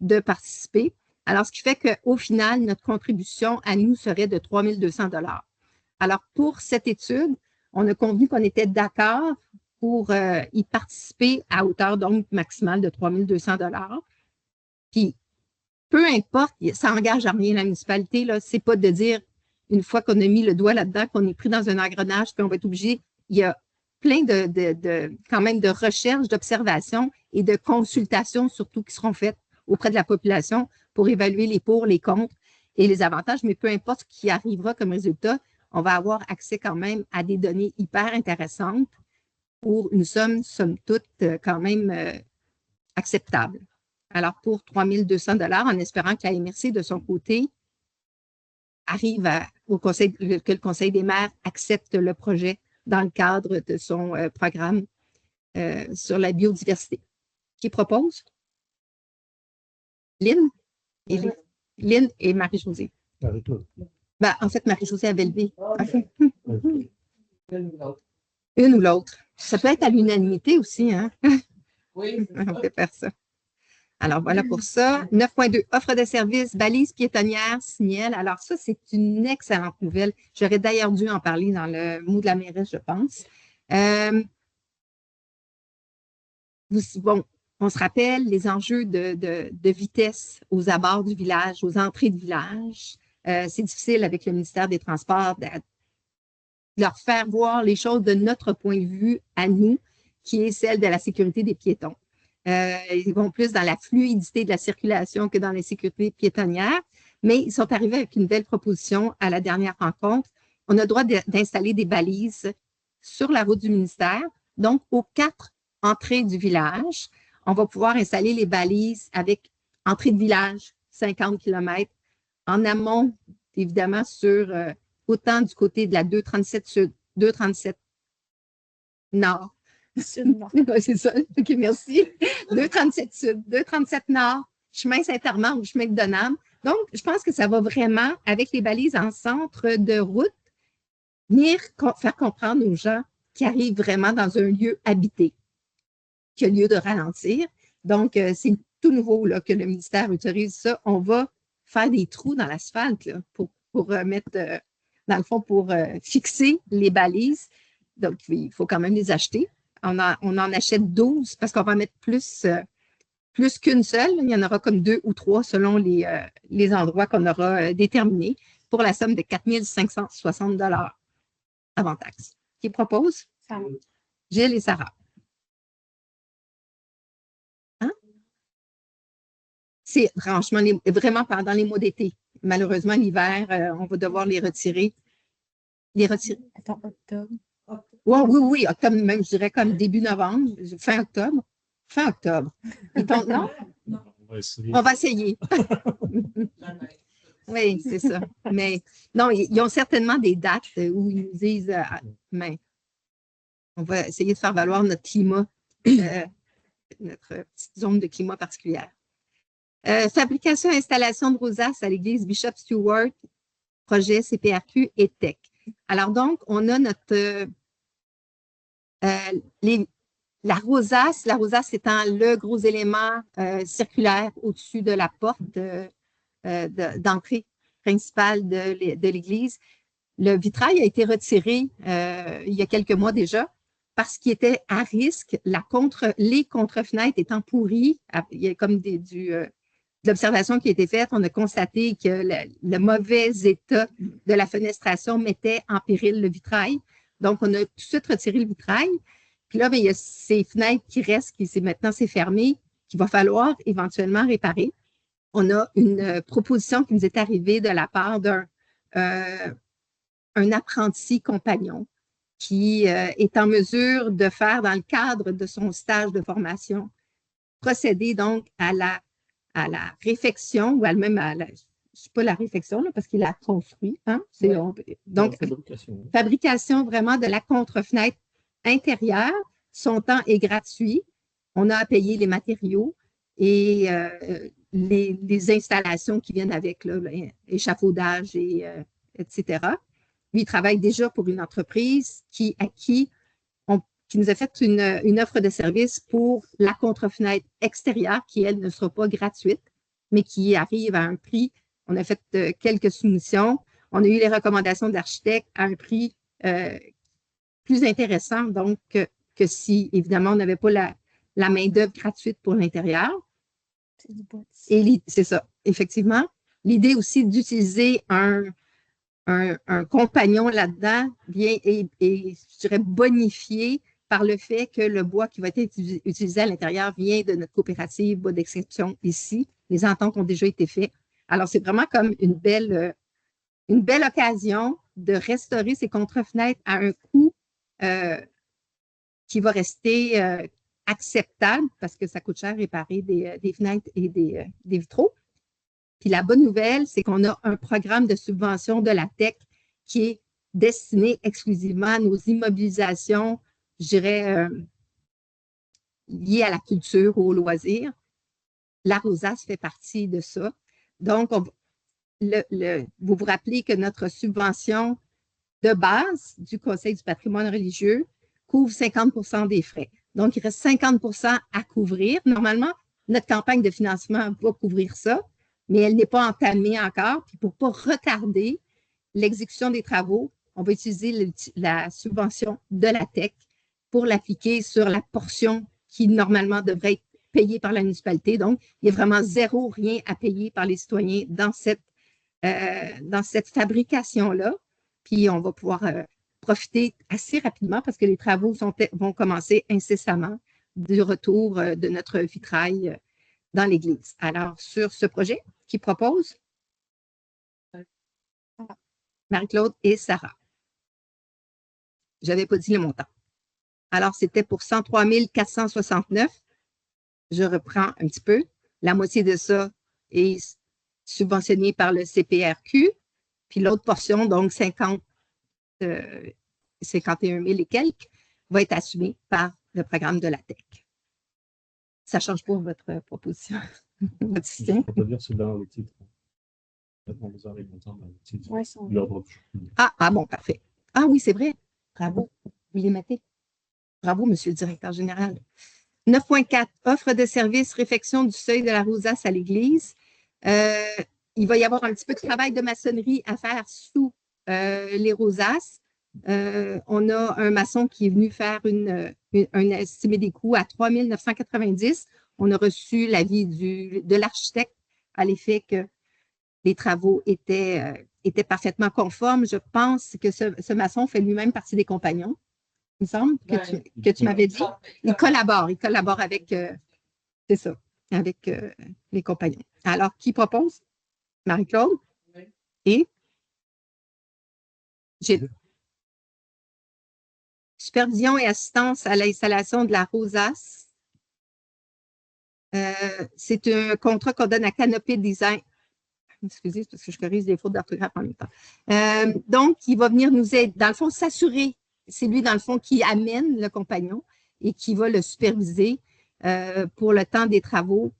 de participer. Alors, ce qui fait qu'au final, notre contribution à nous serait de 3 200 $. Alors, pour cette étude, on a convenu qu'on était d'accord pour y participer à hauteur donc maximale de 3 200 $. Puis, peu importe, ça n'engage à rien la municipalité, là, c'est pas de dire, une fois qu'on a mis le doigt là-dedans, qu'on est pris dans un engrenage, puis on va être obligé, il y a plein quand même de recherches, d'observations et de consultations surtout qui seront faites auprès de la population pour évaluer les pour, les contre et les avantages, mais peu importe ce qui arrivera comme résultat, on va avoir accès quand même à des données hyper intéressantes pour une somme toute, quand même acceptable. Alors, pour 3 200 $ en espérant que la MRC, de son côté, arrive que le Conseil des maires accepte le projet dans le cadre de son programme sur la biodiversité. Qui propose? Lynn et Marie-Josée. Ben, en fait, Marie-Josée avait levé. Okay. Une ou l'autre. Ça peut être à l'unanimité aussi, hein? Oui. On peut faire ça. Alors, voilà pour ça. 9.2, offre de service, balise piétonnière, signal. Alors, ça, c'est une excellente nouvelle. J'aurais d'ailleurs dû en parler dans le mot de la mairesse, je pense. Bon, On se rappelle les enjeux de vitesse aux abords du village, aux entrées de village. C'est difficile avec le ministère des Transports de leur faire voir les choses de notre point de vue à nous, qui est celle de la sécurité des piétons. Ils vont plus dans la fluidité de la circulation que dans la sécurité piétonnière, mais ils sont arrivés avec une belle proposition à la dernière rencontre. On a le droit d'installer des balises sur la route du ministère, donc aux 4 entrées du village. On va pouvoir installer les balises avec entrée de village, 50 km, en amont, évidemment, sur autant du côté de la 237 sud, 237 nord. Sud-nord. C'est ça. OK, merci. 237 sud, 237 nord, chemin Saint-Armand ou chemin de Donham. Donc, je pense que ça va vraiment, avec les balises en centre de route, venir faire comprendre aux gens qui arrivent vraiment dans un lieu habité, qu'il y a lieu de ralentir. Donc, c'est tout nouveau là, que le ministère autorise ça. On va faire des trous dans l'asphalte pour mettre, dans le fond, pour fixer les balises. Donc, il faut quand même les acheter. On en achète 12 parce qu'on va mettre plus qu'une seule. Il y en aura comme 2 ou 3 selon les endroits qu'on aura déterminés pour la somme de 4 560 $ avant taxe. Qui propose? Ça va. Gilles et Sarah. Hein? C'est franchement, vraiment pendant les mois d'été. Malheureusement, l'hiver, on va devoir les retirer. Attends, octobre. Ouais, oui, octobre, même, je dirais comme début novembre, fin octobre. Fin octobre. Non? On va essayer. On va essayer. Oui, c'est ça. Mais non, ils ont certainement des dates où ils nous disent, mais on va essayer de faire valoir notre climat, notre petite zone de climat particulière. Fabrication et installation de rosaces à l'église Bishop Stewart, projet CPRQ et TEC. Alors donc, on a notre la rosace étant le gros élément circulaire au-dessus de la porte d'entrée principale de l'église. Le vitrail a été retiré il y a quelques mois déjà parce qu'il était à risque, les contre-fenêtres étant pourries. Il y a comme de l'observation qui a été faite, on a constaté que le mauvais état de la fenestration mettait en péril le vitrail. Donc, on a tout de suite retiré le vitrail. Puis là, bien, il y a ces fenêtres qui restent, maintenant c'est fermé, qu'il va falloir éventuellement réparer. On a une proposition qui nous est arrivée de la part d'un apprenti compagnon qui est en mesure de faire, dans le cadre de son stage de formation, procéder donc à la réfection, ou même à la, je ne sais pas la réfection, là, parce qu'il a construit. Hein? Donc, fabrication vraiment de la contre-fenêtre intérieure. Son temps est gratuit. On a à payer les matériaux et les installations qui viennent avec, l'échafaudage, etc. Lui, il travaille déjà pour une entreprise qui nous a fait une offre de service pour la contre-fenêtre extérieure qui, elle, ne sera pas gratuite, mais qui arrive à un prix. On a fait quelques soumissions. On a eu les recommandations de l'architecte à un prix plus intéressant, donc, que si, évidemment, on n'avait pas la main-d'œuvre gratuite pour l'intérieur. Et c'est ça, effectivement. L'idée aussi d'utiliser un compagnon là-dedans vient et je dirais, bonifié par le fait que le bois qui va être utilisé à l'intérieur vient de notre coopérative Bois d'exception ici. Les ententes ont déjà été faites. Alors, c'est vraiment comme une belle occasion de restaurer ces contre-fenêtres à un coût qui va rester acceptable parce que ça coûte cher réparer des fenêtres et des vitraux. Puis la bonne nouvelle, c'est qu'on a un programme de subvention de la TEC qui est destiné exclusivement à nos immobilisations, je dirais, liées à la culture ou au loisir. La rosace fait partie de ça. Donc, vous vous rappelez que notre subvention de base du Conseil du patrimoine religieux couvre 50 % des frais. Donc, il reste 50 % à couvrir. Normalement, notre campagne de financement va couvrir ça, mais elle n'est pas entamée encore. Puis pour ne pas retarder l'exécution des travaux, on va utiliser la subvention de la TEC pour l'appliquer sur la portion qui, normalement, devrait être payés par la municipalité. Donc, il y a vraiment zéro, rien à payer par les citoyens dans cette fabrication-là. Puis, on va pouvoir profiter assez rapidement parce que les travaux vont commencer incessamment du retour de notre vitrail dans l'église. Alors, sur ce projet, qui propose? Marie-Claude et Sarah. Je n'avais pas dit le montant. Alors, c'était pour 103 469. Je reprends un petit peu. La moitié de ça est subventionnée par le CPRQ. Puis l'autre portion, donc 51 000 et quelques, va être assumée par le programme de la TEC. Ça ne change pas votre proposition, votre système. On peut dire c'est dans le titre. On vous arrive longtemps dans le titre. Ouais, sont- L'ordre du jour. Ah bon, parfait. Ah oui, c'est vrai. Bravo. Vous les mettez. Bravo, monsieur le directeur général. 9.4, offre de services, réfection du seuil de la rosace à l'église. Il va y avoir un petit peu de travail de maçonnerie à faire sous les rosaces. On a un maçon qui est venu faire un estimé des coûts à 3 990. On a reçu l'avis de l'architecte à l'effet que les travaux étaient parfaitement conformes. Je pense que ce maçon fait lui-même partie des compagnons. Il me semble que tu m'avais dit. Il collabore avec, c'est ça, avec les compagnons. Alors, qui propose? Marie-Claude? Oui. Et? Gilles. Supervision et assistance à l'installation de la rosace. C'est un contrat qu'on donne à Canopy Design. Excusez, parce que je corrige des fautes d'orthographe en même temps. Donc, il va venir nous aider, dans le fond, s'assurer. C'est lui, dans le fond, qui amène le compagnon et qui va le superviser pour le temps des travaux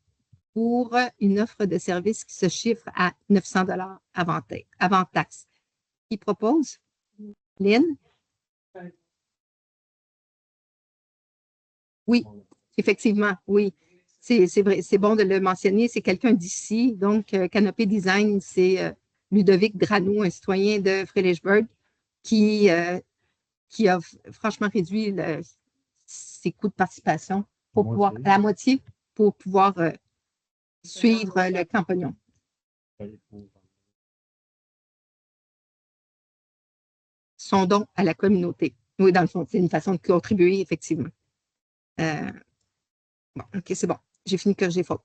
pour une offre de service qui se chiffre à 900 $ avant taxe. Qui propose? Lynn? Oui, effectivement, oui. C'est vrai, c'est bon de le mentionner. C'est quelqu'un d'ici. Donc, Canopy Design, c'est Ludovic Dranou, un citoyen de Fredericksburg, qui a franchement réduit ses coûts de participation pour pouvoir, à la moitié pour pouvoir suivre le campagnon. Son don à la communauté. Oui, dans le fond, c'est une façon de contribuer, effectivement. Bon, OK, c'est bon. J'ai fini de corriger faute.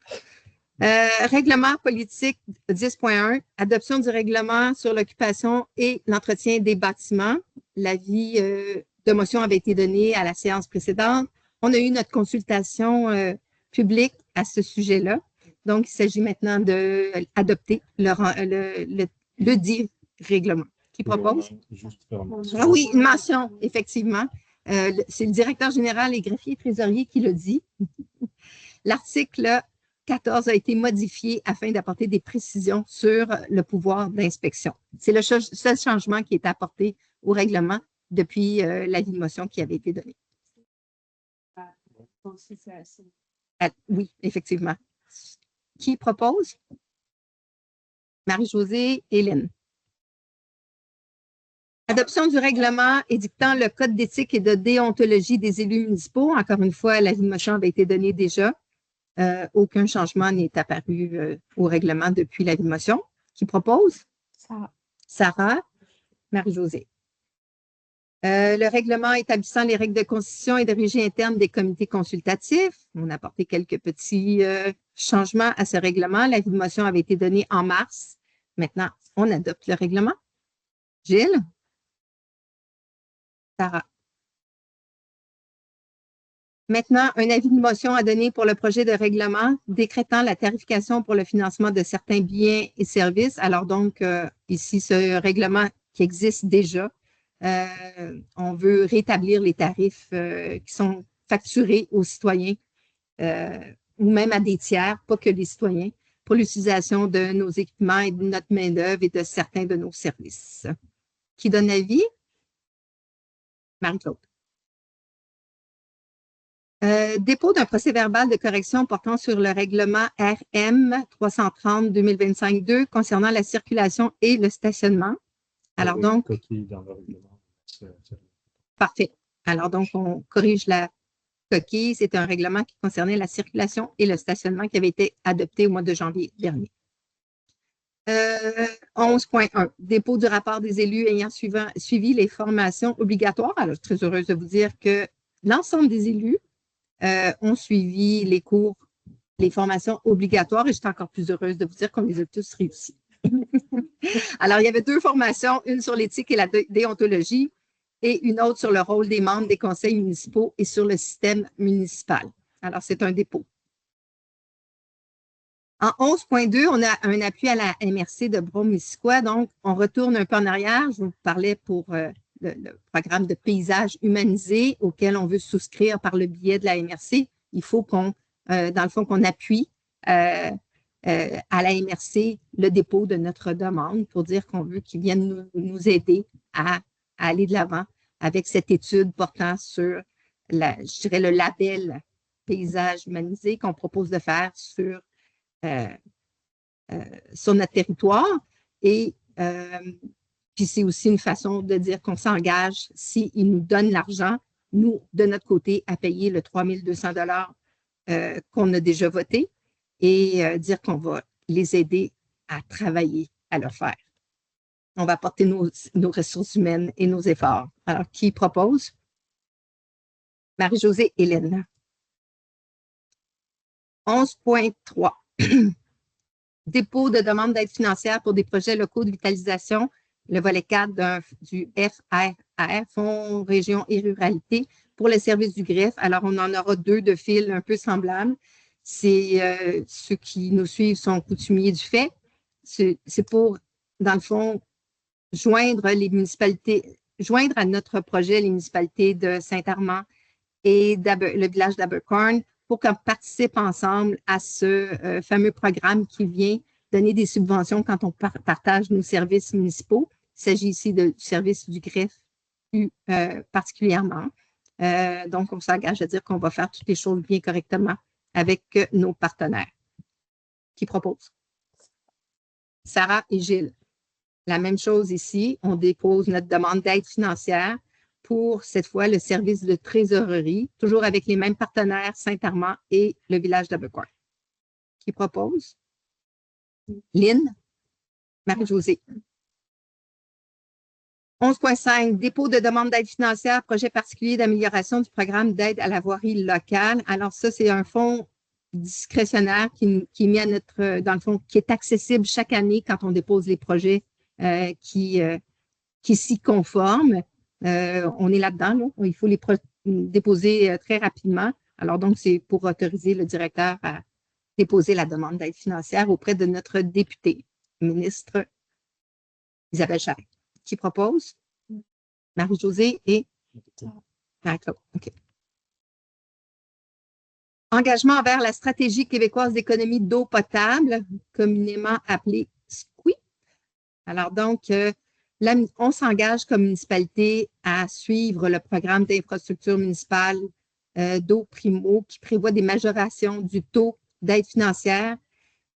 Règlement politique 10.1, adoption du règlement sur l'occupation et l'entretien des bâtiments. L'avis de motion avait été donné à la séance précédente. On a eu notre consultation publique à ce sujet-là. Donc, il s'agit maintenant d'adopter le dit règlement. Qui propose? Ah oui, une mention, effectivement. C'est le directeur général et greffier trésorier qui le dit. L'article 14 a été modifié afin d'apporter des précisions sur le pouvoir d'inspection. C'est le seul changement qui est apporté au règlement depuis l'avis de motion qui avait été donné. Oui, effectivement. Qui propose? Marie-Josée et Hélène. Adoption du règlement édictant le code d'éthique et de déontologie des élus municipaux. Encore une fois, l'avis de motion avait été donné déjà. Aucun changement n'est apparu au règlement depuis l'avis de motion. Qui propose? Sarah. Marie-Josée. Le règlement établissant les règles de constitution et de régie interne des comités consultatifs. On a apporté quelques petits changements à ce règlement. L'avis de motion avait été donné en mars. Maintenant, on adopte le règlement. Gilles? Sarah. Maintenant, un avis de motion à donner pour le projet de règlement décrétant la tarification pour le financement de certains biens et services. Alors donc, ici, ce règlement qui existe déjà, on veut rétablir les tarifs qui sont facturés aux citoyens ou même à des tiers, pas que les citoyens, pour l'utilisation de nos équipements et de notre main-d'œuvre et de certains de nos services. Qui donne avis? Marie-Claude. Dépôt d'un procès-verbal de correction portant sur le règlement RM 330-2025-2 concernant la circulation et le stationnement. Alors donc, parfait. Alors donc, on corrige coquille, c'est un règlement qui concernait la circulation et le stationnement qui avait été adopté au mois de janvier dernier. 11.1, dépôt du rapport des élus ayant suivi les formations obligatoires. Alors, je suis très heureuse de vous dire que l'ensemble des élus ont suivi les cours, les formations obligatoires et je suis encore plus heureuse de vous dire qu'on les a tous réussis. Alors, il y avait 2 formations, une sur l'éthique et la déontologie et une autre sur le rôle des membres des conseils municipaux et sur le système municipal. Alors, c'est un dépôt. En 11.2, on a un appui à la MRC de Brome-Missisquoi. Donc, on retourne un peu en arrière. Je vous parlais pour le programme de paysage humanisé auquel on veut souscrire par le biais de la MRC. Il faut qu'on, dans le fond, qu'on appuie à la MRC le dépôt de notre demande pour dire qu'on veut qu'ils viennent nous aider à aller de l'avant avec cette étude portant sur, je dirais, le label paysage humanisé qu'on propose de faire sur notre territoire. Et puis, c'est aussi une façon de dire qu'on s'engage, s'ils nous donnent l'argent, nous, de notre côté, à payer le 3 200 $ qu'on a déjà voté et dire qu'on va les aider à travailler, à le faire. On va apporter nos ressources humaines et nos efforts. Alors, qui propose? Marie-Josée Hélène. 11.3. Dépôt de demande d'aide financière pour des projets locaux de vitalisation, le volet 4 du FRR, Fonds Région et Ruralité, pour le service du greffe. Alors, on en aura 2 de fil un peu semblables. C'est ceux qui nous suivent sont coutumiers du fait. C'est pour, dans le fond, joindre à notre projet les municipalités de Saint-Armand et le village d'Abercorn pour qu'on participe ensemble à ce fameux programme qui vient donner des subventions quand on partage nos services municipaux. Il s'agit ici du service du greffe plus particulièrement. Donc, on s'engage à dire qu'on va faire toutes les choses bien correctement avec nos partenaires. Qui propose? Sarah et Gilles. La même chose ici, on dépose notre demande d'aide financière pour, cette fois, le service de trésorerie, toujours avec les mêmes partenaires, Saint-Armand et le village d'Abercorn. Qui propose? Lynn? Marie-Josée. 11.5, dépôt de demande d'aide financière, projet particulier d'amélioration du programme d'aide à la voirie locale. Alors ça, c'est un fonds discrétionnaire qui est mis à dans le fond, qui est accessible chaque année quand on dépose les projets qui s'y conforment. On est là-dedans, là. Il faut les déposer très rapidement. Alors donc, c'est pour autoriser le directeur à déposer la demande d'aide financière auprès de notre députée, ministre Isabelle Charest. Qui propose? Marie-Josée et Marie-Claude. OK. Engagement envers la stratégie québécoise d'économie d'eau potable, communément appelée SQUI. Alors donc, on s'engage comme municipalité à suivre le programme d'infrastructure municipale d'eau Primo qui prévoit des majorations du taux d'aide financière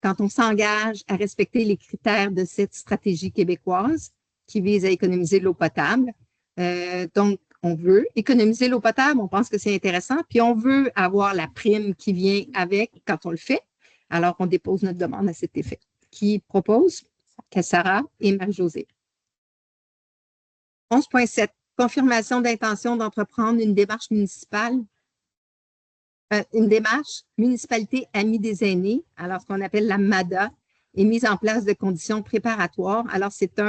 quand on s'engage à respecter les critères de cette stratégie québécoise qui vise à économiser l'eau potable. Donc, on veut économiser l'eau potable, on pense que c'est intéressant, puis on veut avoir la prime qui vient avec quand on le fait. Alors, on dépose notre demande à cet effet. Qui propose? Sarah et Marie-Josée. 11.7, confirmation d'intention d'entreprendre une démarche municipale. Une démarche municipalité amie des aînés, alors ce qu'on appelle la MADA, est mise en place de conditions préparatoires. Alors, c'est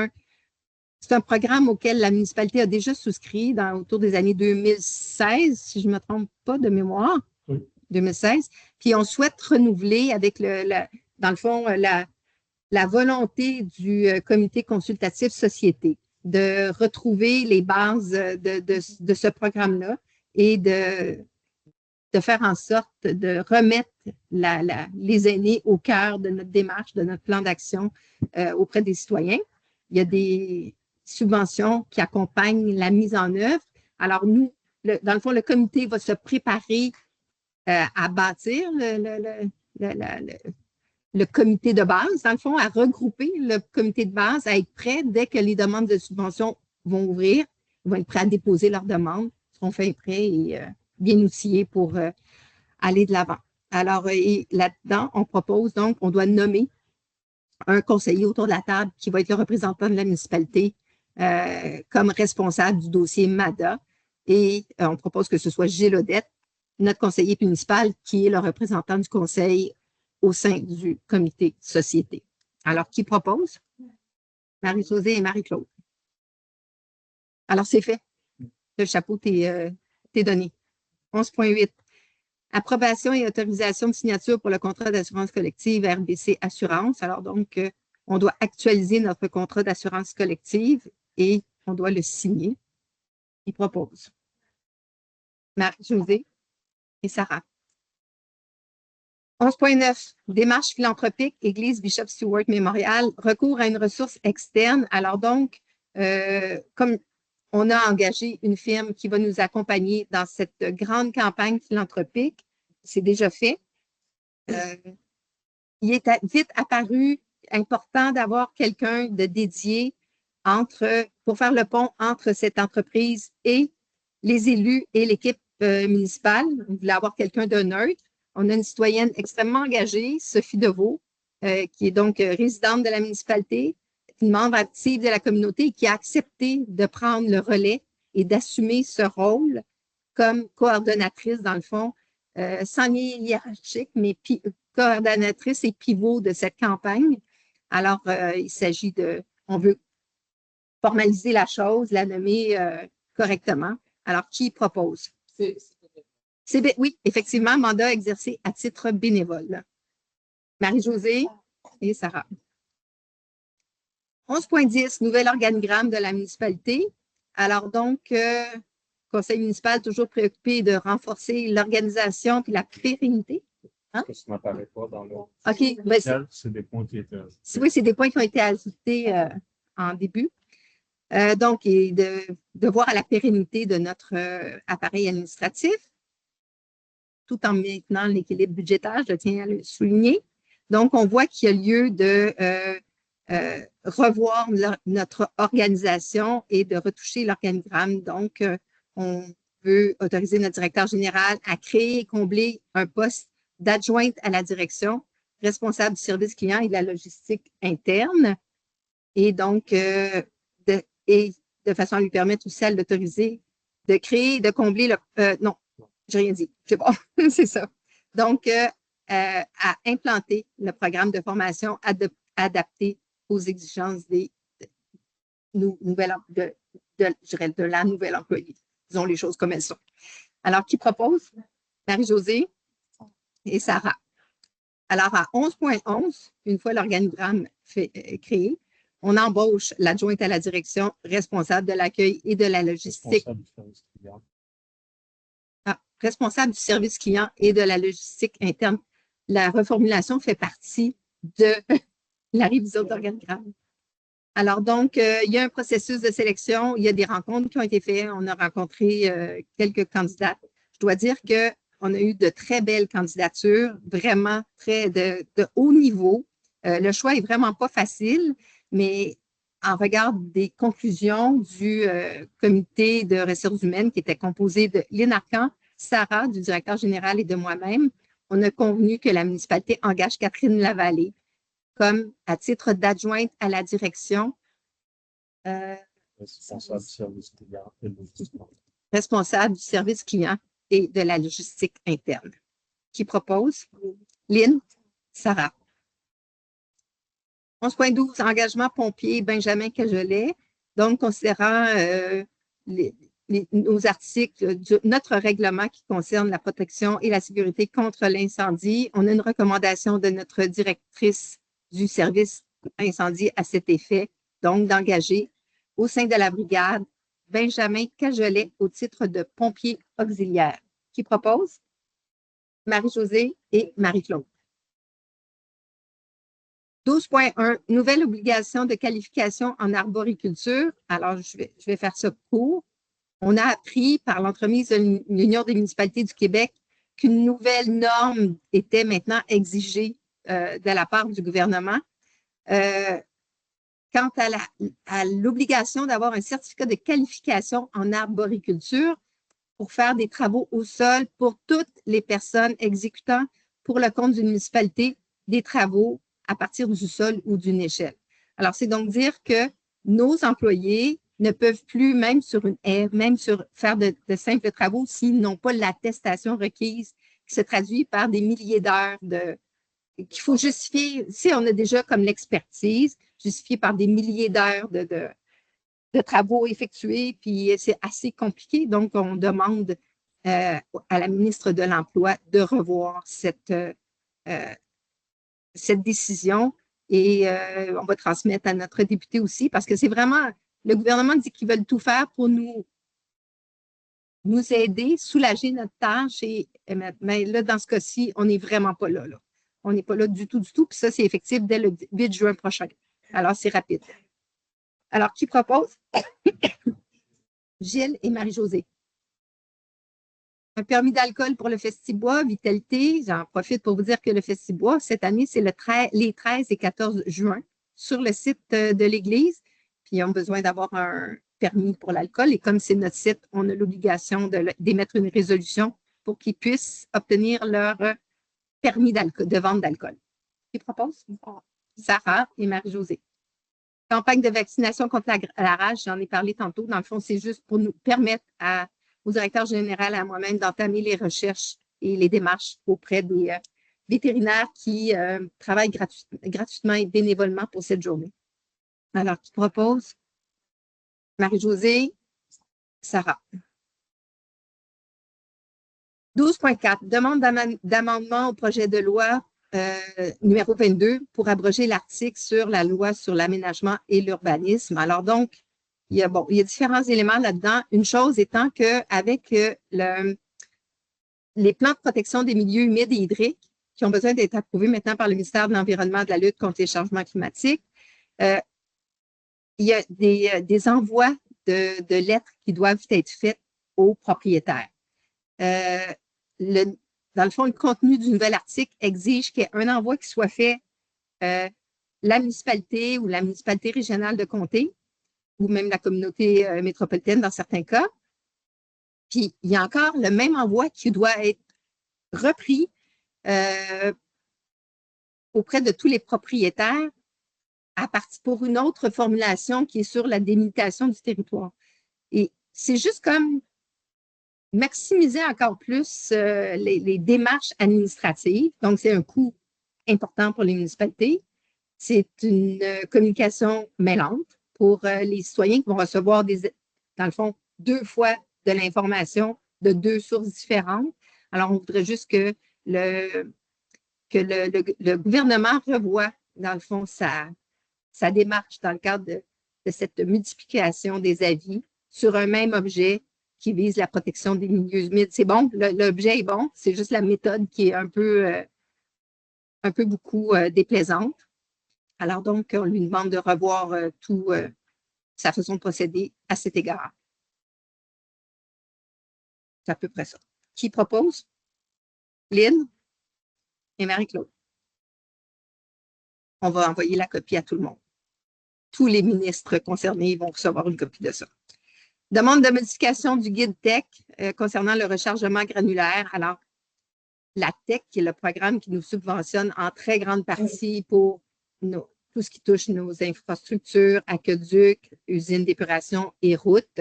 un programme auquel la municipalité a déjà souscrit autour des années 2016, si je ne me trompe pas de mémoire. Oui. 2016. Puis, on souhaite renouveler avec, dans le fond, la volonté du comité consultatif société de retrouver les bases de ce programme-là et de faire en sorte de remettre les aînés au cœur de notre démarche, de notre plan d'action auprès des citoyens. Il y a des subventions qui accompagnent la mise en œuvre. Alors, nous, dans le fond, le comité va se préparer à bâtir le comité de base, dans le fond, à regrouper le comité de base, à être prêt dès que les demandes de subvention vont ouvrir. Ils vont être prêts à déposer leurs demandes, seront faits prêts et bien outillés pour aller de l'avant. Alors, et là-dedans, on propose donc, on doit nommer un conseiller autour de la table qui va être le représentant de la municipalité comme responsable du dossier MADA. Et on propose que ce soit Gilles Odette, notre conseiller municipal, qui est le représentant du conseil au sein du comité de société. Alors, qui propose? Marie-Josée et Marie-Claude. Alors, c'est fait. Le chapeau t'est donné. 11.8. Approbation et autorisation de signature pour le contrat d'assurance collective RBC Assurance. Alors, donc, on doit actualiser notre contrat d'assurance collective et on doit le signer. Qui propose? Marie-Josée et Sarah. 11.9. Démarche philanthropique, Église Bishop Stewart Mémorial, recours à une ressource externe. Alors donc, comme on a engagé une firme qui va nous accompagner dans cette grande campagne philanthropique, c'est déjà fait. Il est vite apparu important d'avoir quelqu'un de dédié pour faire le pont entre cette entreprise et les élus et l'équipe municipale. On voulait avoir quelqu'un de neutre. On a une citoyenne extrêmement engagée, Sophie Deveau, qui est donc résidente de la municipalité, une membre active de la communauté qui a accepté de prendre le relais et d'assumer ce rôle comme coordonnatrice, dans le fond, sans lien hiérarchique, mais coordonnatrice et pivot de cette campagne. Alors, il s'agit on veut formaliser la chose, la nommer correctement. Alors, qui propose? Oui, effectivement, mandat exercé à titre bénévole. Marie-Josée et Sarah. 11.10, nouvel organigramme de la municipalité. Alors donc, conseil municipal toujours préoccupé de renforcer l'organisation et la pérennité. Hein? Ça n'apparaît pas dans le. OK. Ben, c'est des points qui étaient ajoutés. Oui, c'est des points qui ont été ajoutés en début. Donc, et de voir à la pérennité de notre appareil administratif, tout en maintenant l'équilibre budgétaire, je tiens à le souligner. Donc, on voit qu'il y a lieu de revoir notre organisation et de retoucher l'organigramme. Donc, on veut autoriser notre directeur général à créer et combler un poste d'adjointe à la direction, responsable du service client et de la logistique interne. Et donc, de façon à lui permettre aussi à l'autoriser de créer, de combler non, j'ai rien dit, c'est bon, c'est ça. Donc, à implanter le programme de formation adapté aux exigences de la nouvelle employée. Disons les choses comme elles sont. Alors, qui propose? Marie-Josée et Sarah. Alors, à 11.11, une fois l'organigramme créé, on embauche l'adjointe à la direction responsable de l'accueil et de la logistique. Responsable du service client et de la logistique interne. La reformulation fait partie de la révision d'organigramme. Alors donc, il y a un processus de sélection, il y a des rencontres qui ont été faites, on a rencontré quelques candidats. Je dois dire qu'on a eu de très belles candidatures, vraiment très de haut niveau. Le choix est vraiment pas facile, mais en regard des conclusions du comité de ressources humaines qui était composé de Lynn Arcan, Sarah, du directeur général et de moi-même, on a convenu que la municipalité engage Catherine Lavallée comme à titre d'adjointe à la direction. Responsable du service client et de logistique. Responsable du service client et de la logistique interne. Qui propose? Lynn, Sarah. 11.12, engagement pompier, Benjamin Cajolet. Donc, considérant nos articles, notre règlement qui concerne la protection et la sécurité contre l'incendie, on a une recommandation de notre directrice du service incendie à cet effet, donc d'engager au sein de la brigade Benjamin Cajolet au titre de pompier auxiliaire. Qui propose? Marie-Josée et Marie-Claude. 12.1, nouvelle obligation de qualification en arboriculture. Alors, je vais faire ça court. On a appris par l'entremise de l'Union des municipalités du Québec qu'une nouvelle norme était maintenant exigée de la part du gouvernement quant à l'obligation d'avoir un certificat de qualification en arboriculture. pour faire des travaux au sol pour toutes les personnes exécutant pour le compte d'une municipalité des travaux à partir du sol ou d'une échelle. Alors, c'est donc dire que nos employés ne peuvent plus, même sur une aire, même sur faire de simples travaux, s'ils n'ont pas l'attestation requise, qui se traduit par des milliers d'heures qu'il faut justifier. Si on a déjà comme l'expertise, justifiée par des milliers d'heures de travaux effectués, puis c'est assez compliqué. Donc, on demande à la ministre de l'Emploi de revoir cette décision et on va transmettre à notre député aussi parce que c'est vraiment, le gouvernement dit qu'ils veulent tout faire pour nous aider, soulager notre tâche mais là, dans ce cas-ci, on n'est vraiment pas là. On n'est pas là du tout, puis ça, c'est effectif dès le 8 juin prochain. Alors, c'est rapide. Alors, qui propose? Gilles et Marie-Josée. Un permis d'alcool pour le Festibois, Vitalité. J'en profite pour vous dire que le Festibois, cette année, c'est les 13 et 14 juin sur le site de l'Église. Puis, ils ont besoin d'avoir un permis pour l'alcool. Et comme c'est notre site, on a l'obligation d'émettre une résolution pour qu'ils puissent obtenir leur permis de vente d'alcool. Qui propose? Sarah et Marie-Josée. Campagne de vaccination contre la rage, j'en ai parlé tantôt. Dans le fond, c'est juste pour nous permettre au directeur général et à moi-même d'entamer les recherches et les démarches auprès des vétérinaires qui travaillent gratuitement et bénévolement pour cette journée. Alors, qui propose? Marie-Josée, Sarah. 12.4, demande d'amendement au projet de loi numéro 22 pour abroger l'article sur la loi sur l'aménagement et l'urbanisme. Alors donc, il y a différents éléments là-dedans. Une chose étant qu'avec les plans de protection des milieux humides et hydriques qui ont besoin d'être approuvés maintenant par le ministère de l'Environnement et de la lutte contre les changements climatiques, il y a des envois de lettres qui doivent être faits aux propriétaires. Dans le fond, le contenu du nouvel article exige qu'il y ait un envoi qui soit fait la municipalité ou la municipalité régionale de comté ou même la communauté métropolitaine dans certains cas. Puis, il y a encore le même envoi qui doit être repris auprès de tous les propriétaires pour une autre formulation qui est sur la délimitation du territoire. Et c'est juste comme maximiser encore plus les démarches administratives. Donc, c'est un coût important pour les municipalités. C'est une communication mêlante pour les citoyens qui vont recevoir, dans le fond, 2 fois de l'information de 2 sources différentes. Alors, on voudrait juste que le gouvernement revoie, dans le fond, sa démarche dans le cadre de cette multiplication des avis sur un même objet qui vise la protection des milieux humides. C'est bon, l'objet est bon, c'est juste la méthode qui est un peu beaucoup déplaisante. Alors donc, on lui demande de revoir tout sa façon de procéder à cet égard. C'est à peu près ça. Qui propose? Lynn et Marie-Claude. On va envoyer la copie à tout le monde. Tous les ministres concernés vont recevoir une copie de ça. Demande de modification du guide TEC concernant le rechargement granulaire. Alors, la TEC, qui est le programme qui nous subventionne en très grande partie pour tout ce qui touche nos infrastructures, aqueducs, usines d'épuration et routes.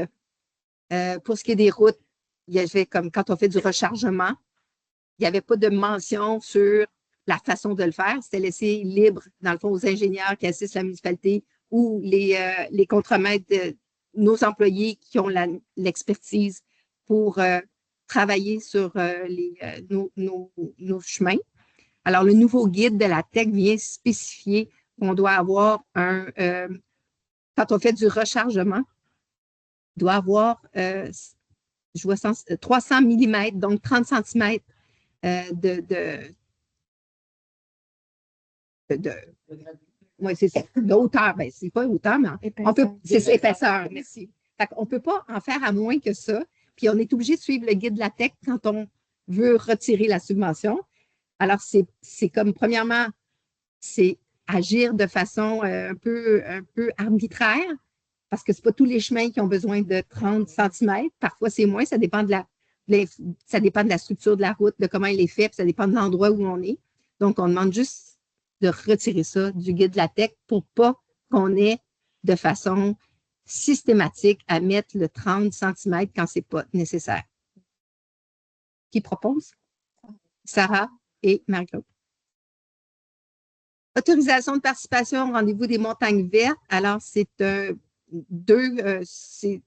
Pour ce qui est des routes, il y avait comme quand on fait du rechargement, il n'y avait pas de mention sur la façon de le faire. C'était laissé libre, dans le fond, aux ingénieurs qui assistent la municipalité ou les contremaîtres de nos employés qui ont l'expertise pour travailler sur nos chemins. Alors, le nouveau guide de la TEC vient spécifier qu'on doit avoir quand on fait du rechargement, on doit avoir 300 mm, donc 30 cm oui, c'est ça, de hauteur. Bien, c'est pas hauteur, mais c'est épaisseur, merci. On ne peut pas en faire à moins que ça. Puis, on est obligé de suivre le guide de la TEC quand on veut retirer la subvention. Alors, c'est comme, premièrement, c'est agir de façon un peu arbitraire, parce que ce n'est pas tous les chemins qui ont besoin de 30 cm. Parfois, c'est moins, ça dépend de ça dépend de la structure de la route, de comment elle est faite, puis ça dépend de l'endroit où on est. Donc, on demande juste de retirer ça du guide LaTeX pour pas qu'on ait de façon systématique à mettre le 30 cm quand c'est pas nécessaire. Qui propose? Sarah et Marie-Claude. Autorisation de participation au rendez-vous des montagnes vertes. Alors, c'est c'est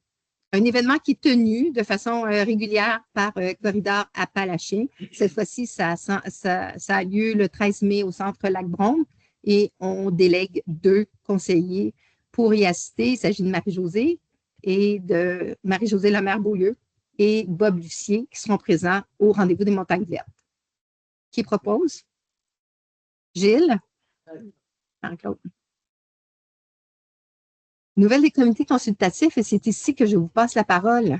un événement qui est tenu de façon régulière par Corridor Appalachiens. Cette fois-ci, ça a lieu le 13 mai au Centre Lac-Brome et on délègue 2 conseillers pour y assister. Il s'agit de Marie-Josée et de Marie-Josée Lemaire-Beaulieu et Bob Lucier qui seront présents au rendez-vous des montagnes vertes. Qui propose? Gilles? Marie-Claude. Nouvelle des comités consultatifs, et c'est ici que je vous passe la parole.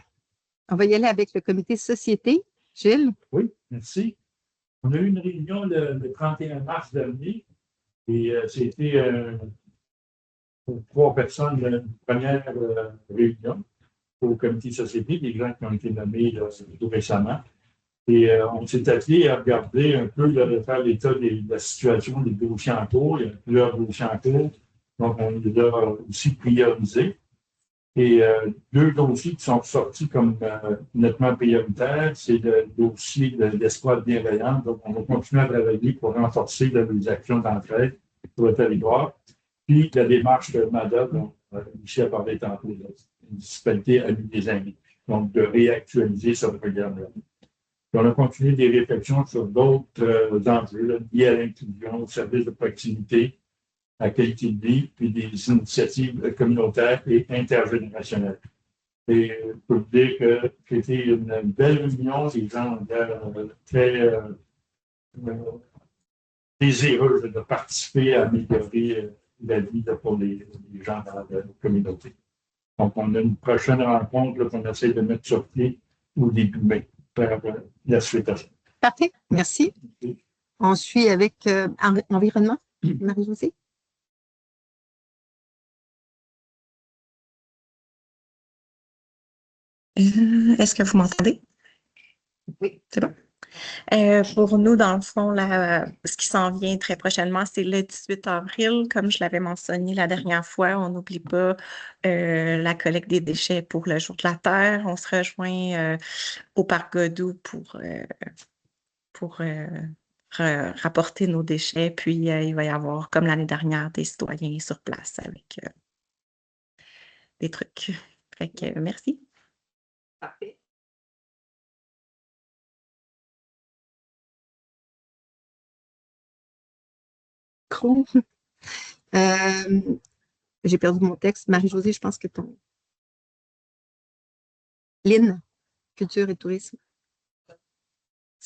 On va y aller avec le comité société. Gilles? Oui, merci. On a eu une réunion le 31 mars dernier et c'était pour 3 personnes une première réunion au comité société, des gens qui ont été nommés tout récemment. Et on s'est attelé à regarder un peu, faire l'état de la situation des dossiers en cours. Il y a plusieurs dossiers en cours, donc on les a aussi priorisés. Et 2 dossiers qui sont sortis comme nettement prioritaires, c'est le dossier de l'espoir bienveillante. Donc, on va continuer à travailler pour renforcer les actions d'entraide sur le territoire. Puis, la démarche de Madame, dont Michel a parlé tantôt, une municipalité à l'une des invités. Donc, de réactualiser ce programme-là. On a continué des réflexions sur d'autres enjeux liés à l'inclusion, au service de proximité, à la qualité de vie, puis des initiatives communautaires et intergénérationnelles. Et je peux vous dire que c'était une belle réunion, des gens très désireux de participer à améliorer la vie pour les gens dans la communauté. Donc, on a une prochaine rencontre qu'on essaie de mettre sur pied au début mai. La suite à ça. Parfait, merci. On suit avec environnement, Marie-Josée. Est-ce que vous m'entendez? Oui. C'est bon. Pour nous, dans le fond, ce qui s'en vient très prochainement, c'est le 18 avril. Comme je l'avais mentionné la dernière fois, on n'oublie pas la collecte des déchets pour le Jour de la Terre. On se rejoint au Parc Godou pour rapporter nos déchets. Puis, il va y avoir, comme l'année dernière, des citoyens sur place avec des trucs. Fait que, merci. Parfait. J'ai perdu mon texte. Marie-Josée, je pense que ton. Lynn, culture et tourisme.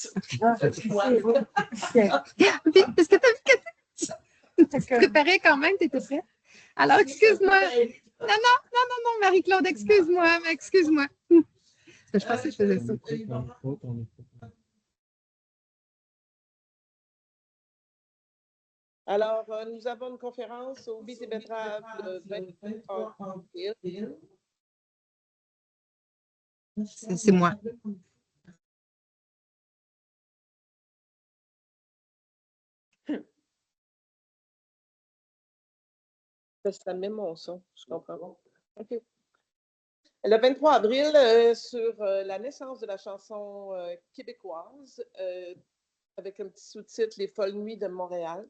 Oui, parce que tu as vu que tu préparais quand même, tu étais prête. Alors, excuse-moi. Non, Marie-Claude, excuse-moi. Je pensais que je faisais ça. Alors, nous avons une conférence au Bit et Betteraves le 23 avril. C'est moi. Ça met mon son, je comprends pas. OK. Le 23 avril, sur la naissance de la chanson québécoise, avec un petit sous-titre « Les folles nuits de Montréal ».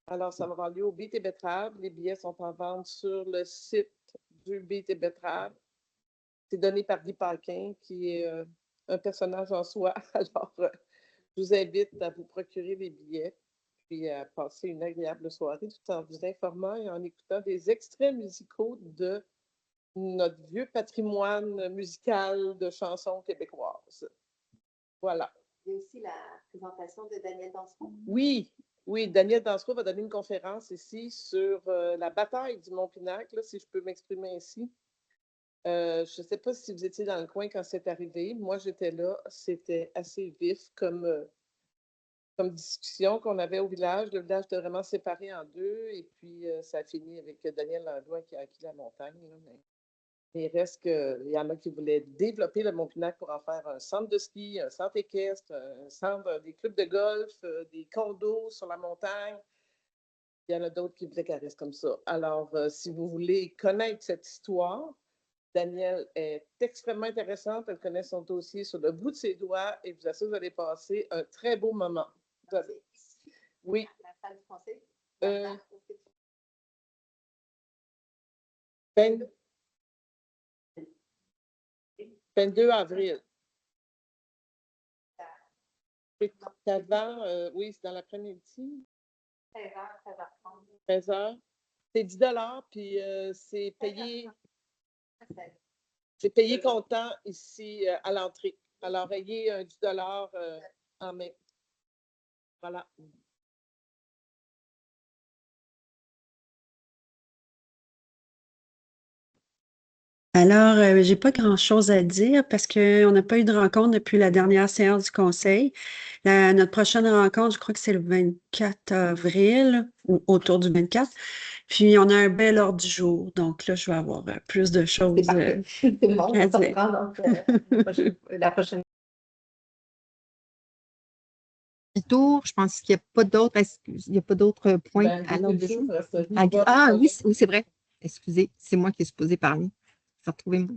Alors, ça va avoir lieu au Bit et Betteraves. Les billets sont en vente sur le site du Bit et Betteraves. C'est donné par Guy Paquin, qui est un personnage en soi. Alors, je vous invite à vous procurer des billets puis à passer une agréable soirée tout en vous informant et en écoutant des extraits musicaux de notre vieux patrimoine musical de chansons québécoises. Voilà. Il y a aussi la présentation de Daniel Dansereau. Oui, Daniel Dansereau va donner une conférence ici sur la bataille du Mont-Pinac, là, si je peux m'exprimer ainsi. Je ne sais pas si vous étiez dans le coin quand c'est arrivé. Moi, j'étais là. C'était assez vif comme discussion qu'on avait au village. Le village était vraiment séparé en deux. Et puis, ça a fini avec Daniel Langlois qui a acquis la montagne. Là, mais Il reste qu'il y en a qui voulaient développer le Mont-Pinac pour en faire un centre de ski, un centre équestre, un centre, des clubs de golf, des condos sur la montagne. Il y en a d'autres qui voulaient qu'elle reste comme ça. Alors, si vous voulez connaître cette histoire, Danielle est extrêmement intéressante. Elle connaît son dossier sur le bout de ses doigts et je vous assure que vous allez passer un très beau moment. Oui. La salle du conseil? 22 avril. Avant, oui, c'est dans l'après-midi. 16h, 16h30. 13h. C'est 10 puis c'est payé comptant ici à l'entrée. Alors, ayez un 10 en mai. Voilà. Alors, j'ai pas grand-chose à dire parce qu'on n'a pas eu de rencontre depuis la dernière séance du conseil. Notre prochaine rencontre, je crois que c'est le 24 avril ou autour du 24. Puis, on a un bel ordre du jour. Donc là, je vais avoir plus de choses C'est parfait. C'est bon, on à se dire. reprend donc la prochaine. Tour, je pense qu'il n'y a pas d'autres, il n'y a pas d'autres points à l'ordre du jour. Oui, oui, c'est vrai. Excusez, c'est moi qui ai supposé parler. Je vais retrouver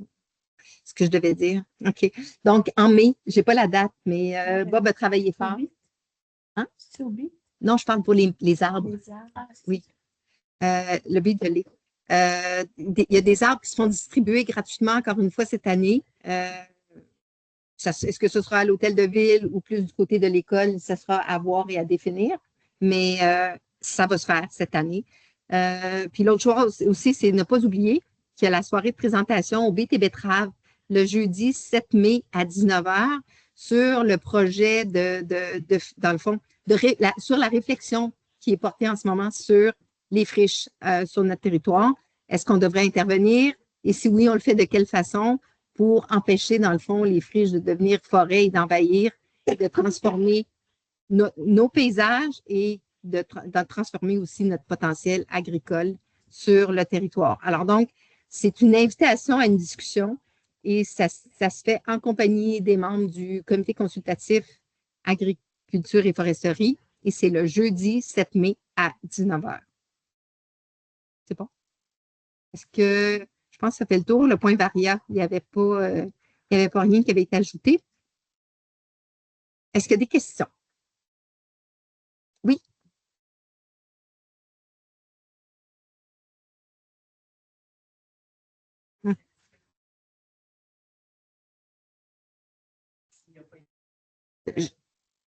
ce que je devais dire. OK. Donc, en mai, je n'ai pas la date, mais Bob a travaillé fort. Hein? Non, je parle pour les arbres. Oui. Le but de l'île. Il y a des arbres qui se font distribuer gratuitement, encore une fois, cette année. Est-ce que ce sera à l'hôtel de ville ou plus du côté de l'école, ça sera à voir et à définir, mais ça va se faire cette année. Puis l'autre chose aussi, c'est ne pas oublier qu'il y a la soirée de présentation au BT Betrave le jeudi 7 mai à 19h sur le projet dans le fond, sur la réflexion qui est portée en ce moment sur les friches sur notre territoire. Est-ce qu'on devrait intervenir? Et si oui, on le fait de quelle façon? Pour empêcher, dans le fond, les friches de devenir forêts et d'envahir, de transformer nos paysages et de transformer aussi notre potentiel agricole sur le territoire. Alors donc, c'est une invitation à une discussion et ça se fait en compagnie des membres du comité consultatif agriculture et foresterie et c'est le jeudi 7 mai à 19h. C'est bon? Est-ce que je pense que ça fait le tour, le point varia, il n'y avait pas rien qui avait été ajouté. Est-ce qu'il y a des questions? Oui.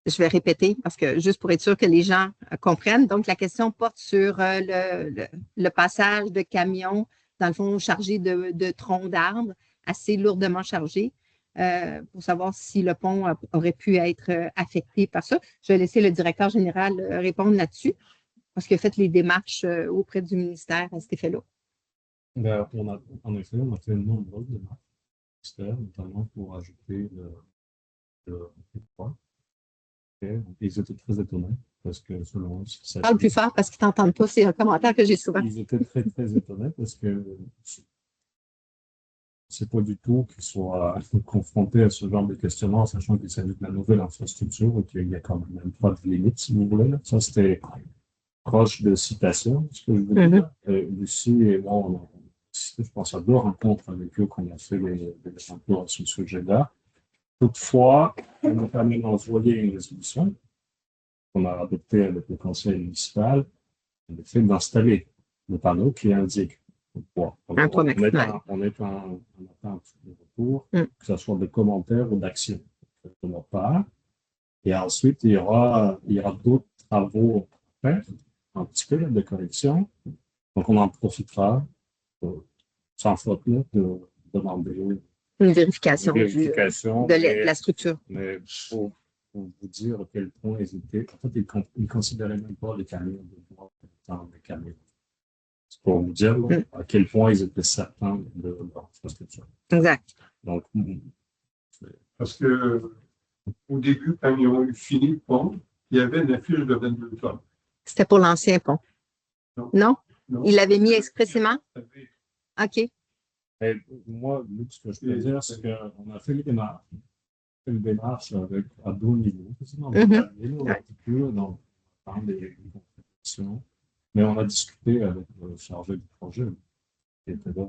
Je vais répéter parce que juste pour être sûr que les gens comprennent. Donc, la question porte sur le passage de camions, dans le fond, chargés de troncs d'arbres, assez lourdement chargés, pour savoir si le pont aurait pu être affecté par ça. Je vais laisser le directeur général répondre là-dessus parce qu'il a fait les démarches auprès du ministère à cet effet-là. Ben, en effet, on a fait une nombre de démarches, notamment pour ajouter le point. Ils étaient très étonnés parce que selon eux, ça Parle plus fort parce qu'ils ne t'entendent pas. C'est un commentaire que j'ai souvent. Ils étaient très, très étonnés parce que c'est pas du tout qu'ils soient confrontés à ce genre de questionnement, sachant qu'il s'agit de la nouvelle infrastructure et qu'il y a quand même pas de limite, si vous voulez. Ça, c'était proche de citation, ce que je veux dire. Lucie et moi, on a assisté, je pense, à 2 rencontres avec eux qu'on a fait les rencontres sur ce sujet-là. Toutefois, on a quand même envoyé une résolution qu'on a adoptée avec le conseil municipal, le fait d'installer le panneau qui indique le poids. On est en attente de retour, que ce soit de commentaires ou d'actions de notre part. Et ensuite, il y aura d'autres travaux à faire, un petit peu de correction. Donc, on en profitera, sans faute, de demander une vérification de la structure. Mais pour vous dire à quel point ils étaient, en fait, ils ne considéraient même pas les camions de bois comme des camions. C'est pour vous dire à quel point ils étaient certains de leur infrastructure. Exact. Donc, parce que au début, quand ils ont eu fini le pont, il y avait une affiche de 22 tonnes. C'était pour l'ancien pont. Non? Non? Il l'avait mis expressément? Oui. OK. Et moi, Luc, ce que je peux dire, c'est qu'on a fait une démarche à deux niveaux. Dans le cabinet, donc, on parle des confédérations, mais on a discuté avec le chargé du projet qui était là.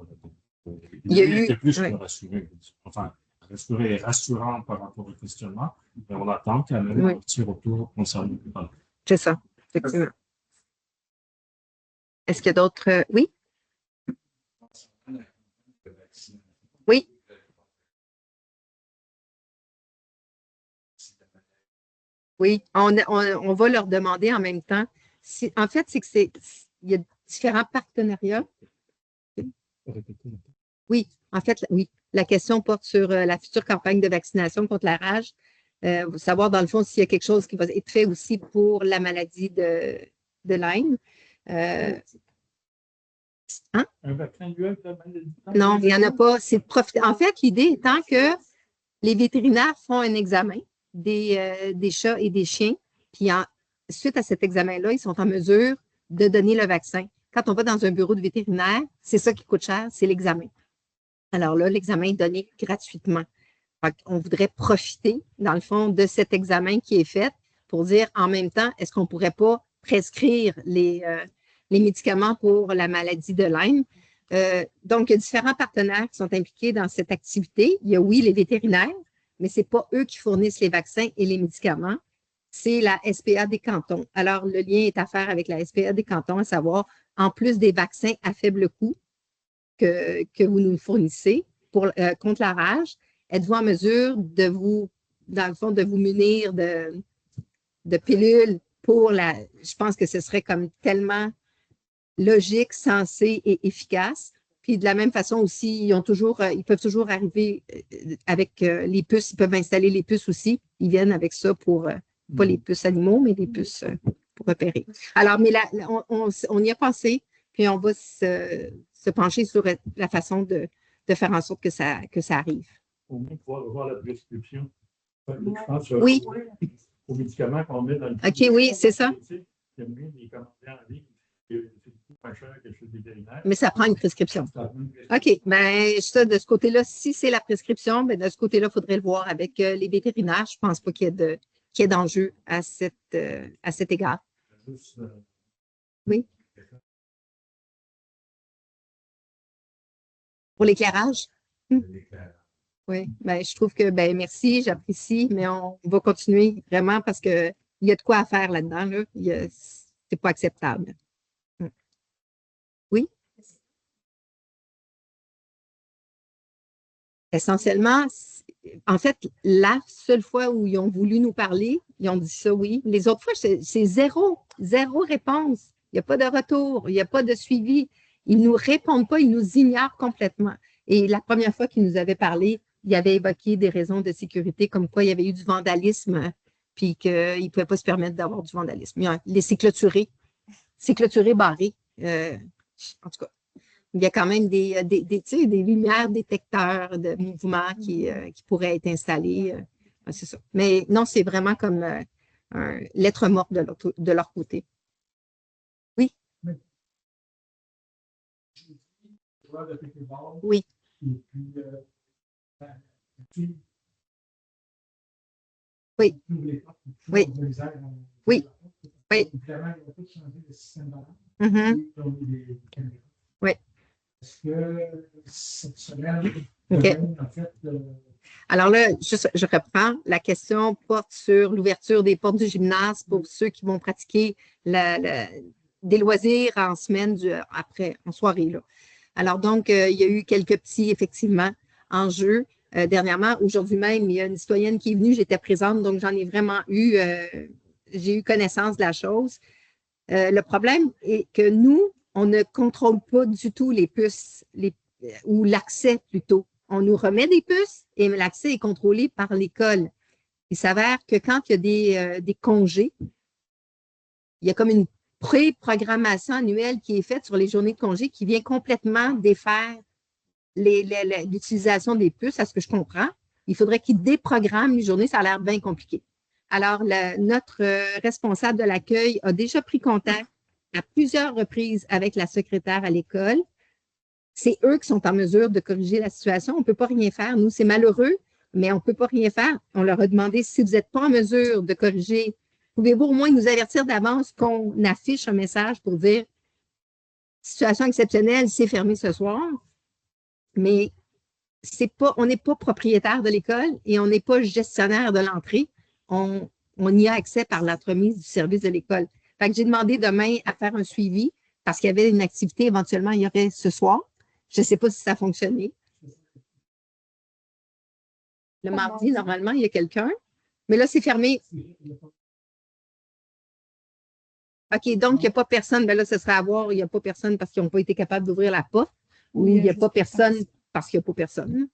Donc, il était plus que rassuré. Enfin, rassuré et rassurant par rapport au questionnement, mais on attend qu'il y ait un petit retour concernant le parler. C'est ça, effectivement. Est-ce qu'il y a d'autres? Oui? Oui. Oui, on va leur demander en même temps. En fait, il y a différents partenariats. Oui, en fait, oui. La question porte sur la future campagne de vaccination contre la rage. Savoir, dans le fond, s'il y a quelque chose qui va être fait aussi pour la maladie de Lyme. Hein? Un vaccin annuel de la maladie de Lyme? Non, il n'y en a pas. En fait, l'idée étant que les vétérinaires font un examen des chats et des chiens, puis suite à cet examen-là, ils sont en mesure de donner le vaccin. Quand on va dans un bureau de vétérinaire, c'est ça qui coûte cher, c'est l'examen. Alors là, l'examen est donné gratuitement. On voudrait profiter, dans le fond, de cet examen qui est fait pour dire en même temps, est-ce qu'on ne pourrait pas prescrire les médicaments pour la maladie de Lyme? Donc, il y a différents partenaires qui sont impliqués dans cette activité. Il y a, oui, les vétérinaires, mais ce n'est pas eux qui fournissent les vaccins et les médicaments. C'est la SPA des cantons. Alors, le lien est à faire avec la SPA des cantons, à savoir, en plus des vaccins à faible coût que vous nous fournissez contre la rage, êtes-vous en mesure de vous, dans le fond, de vous munir de pilules pour je pense que ce serait comme tellement logique, sensé et efficace. Puis de la même façon aussi, ils peuvent toujours arriver avec les puces, ils peuvent installer les puces aussi. Ils viennent avec ça pour, pas les puces animaux, mais les puces pour repérer. Alors, mais là, on y a pensé, puis on va se pencher sur la façon de faire en sorte que ça arrive. Au moins, pouvoir voir la prescription. Je pense oui. Aux médicaments qu'on met dans le OK, oui, c'est ça. Il y a mieux des commentaires en ligne. C'est beaucoup moins cher que chez le vétérinaire. Mais ça prend une prescription. OK. Mais ça, de ce côté-là, si c'est la prescription, bien, de ce côté-là, il faudrait le voir avec les vétérinaires. Je ne pense pas qu'il y ait d'enjeu à cet égard. Oui. Pour l'éclairage? Oui, ben, je trouve que, ben, merci, j'apprécie, mais on va continuer vraiment parce qu'il y a de quoi à faire là-dedans. Là. C'est pas acceptable. Oui? Essentiellement, en fait, la seule fois où ils ont voulu nous parler, ils ont dit ça, oui. Les autres fois, c'est zéro réponse. Il n'y a pas de retour, il n'y a pas de suivi. Ils ne nous répondent pas, ils nous ignorent complètement. Et la première fois qu'ils nous avaient parlé, il avait évoqué des raisons de sécurité, comme quoi il y avait eu du vandalisme, puis qu'ils ne pouvaient pas se permettre d'avoir du vandalisme. C'est clôturé, barré. En tout cas, il y a quand même des lumières détecteurs de mouvement qui pourraient être installées. C'est ça. Mais non, c'est vraiment comme un lettre morte de leur côté. Oui. Oui. Oui. Oui. Oui. Oui. Oui. Est-ce que cette semaine, en fait, alors là, je reprends. La question porte sur l'ouverture des portes du gymnase pour ceux qui vont pratiquer des loisirs en semaine, en soirée. Là. Alors donc, il y a eu quelques petits, effectivement, enjeux. Dernièrement, aujourd'hui même, il y a une citoyenne qui est venue, j'étais présente, donc j'en ai vraiment j'ai eu connaissance de la chose. Le problème est que nous, on ne contrôle pas du tout les puces, ou l'accès plutôt. On nous remet des puces et l'accès est contrôlé par l'école. Il s'avère que quand il y a des congés, il y a comme une pré-programmation annuelle qui est faite sur les journées de congé qui vient complètement défaire l'utilisation des puces, à ce que je comprends. Il faudrait qu'ils déprogramment les journées, ça a l'air bien compliqué. Alors, notre responsable de l'accueil a déjà pris contact à plusieurs reprises avec la secrétaire à l'école c'est eux qui sont en mesure de corriger la situation. On ne peut pas rien faire. Nous, c'est malheureux, mais on ne peut pas rien faire. On leur a demandé si vous n'êtes pas en mesure de corriger, pouvez-vous au moins nous avertir d'avance qu'on affiche un message pour dire situation exceptionnelle, c'est fermé ce soir. Mais on n'est pas propriétaire de l'école et on n'est pas gestionnaire de l'entrée. On y a accès par l'entremise du service de l'école. Fait que j'ai demandé demain à faire un suivi parce qu'il y avait une activité éventuellement, il y aurait ce soir. Je ne sais pas si ça a fonctionné. Le mardi, normalement, il y a quelqu'un. Mais là, c'est fermé. OK, donc il n'y a pas personne. Ben là, ce serait à voir, il n'y a pas personne parce qu'ils n'ont pas été capables d'ouvrir la porte ou il n'y a pas personne parce qu'il n'y a pas personne.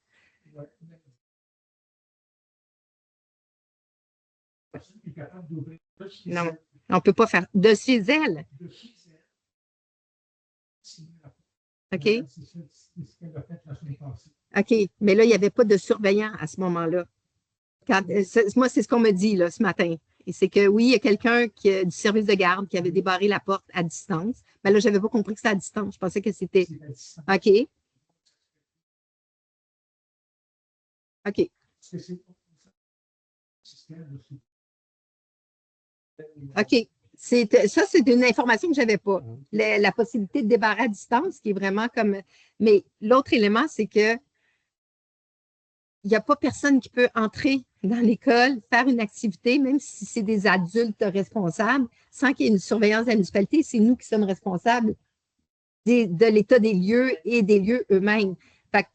Non, on ne peut pas faire de chez elle. OK. OK, mais là, il n'y avait pas de surveillant à ce moment-là. Moi, c'est ce qu'on me dit là, ce matin. Et c'est que oui, il y a quelqu'un du service de garde qui avait débarré la porte à distance. Mais là, je n'avais pas compris que c'était à distance. Je pensais que c'était. OK. OK. OK. Ça, c'est une information que je n'avais pas. La possibilité de débarrer à distance, qui est vraiment comme. Mais l'autre élément, c'est que il n'y a pas personne qui peut entrer dans l'école, faire une activité, même si c'est des adultes responsables, sans qu'il y ait une surveillance de la municipalité. C'est nous qui sommes responsables de l'état des lieux et des lieux eux-mêmes. Fait que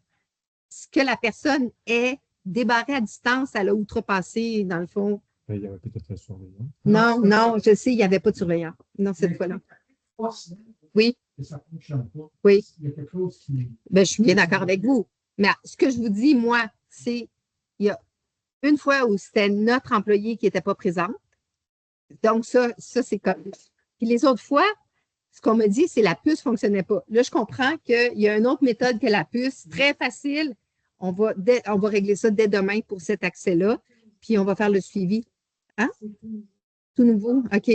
ce que la personne est débarrée à distance, elle a outrepassé, dans le fond. Il y avait peut-être un surveillant. Non, je sais, il n'y avait pas de surveillant. Non, cette fois-là. Oui. Oui. Ben, je suis bien d'accord avec vous. Mais ce que je vous dis, moi, c'est il y a une fois où c'était notre employé qui n'était pas présent. Donc, ça c'est comme. Puis les autres fois, ce qu'on me dit, c'est la puce ne fonctionnait pas. Là, je comprends qu'il y a une autre méthode que la puce, très facile. On va régler ça dès demain pour cet accès-là. Puis on va faire le suivi. Hein? Tout nouveau? OK.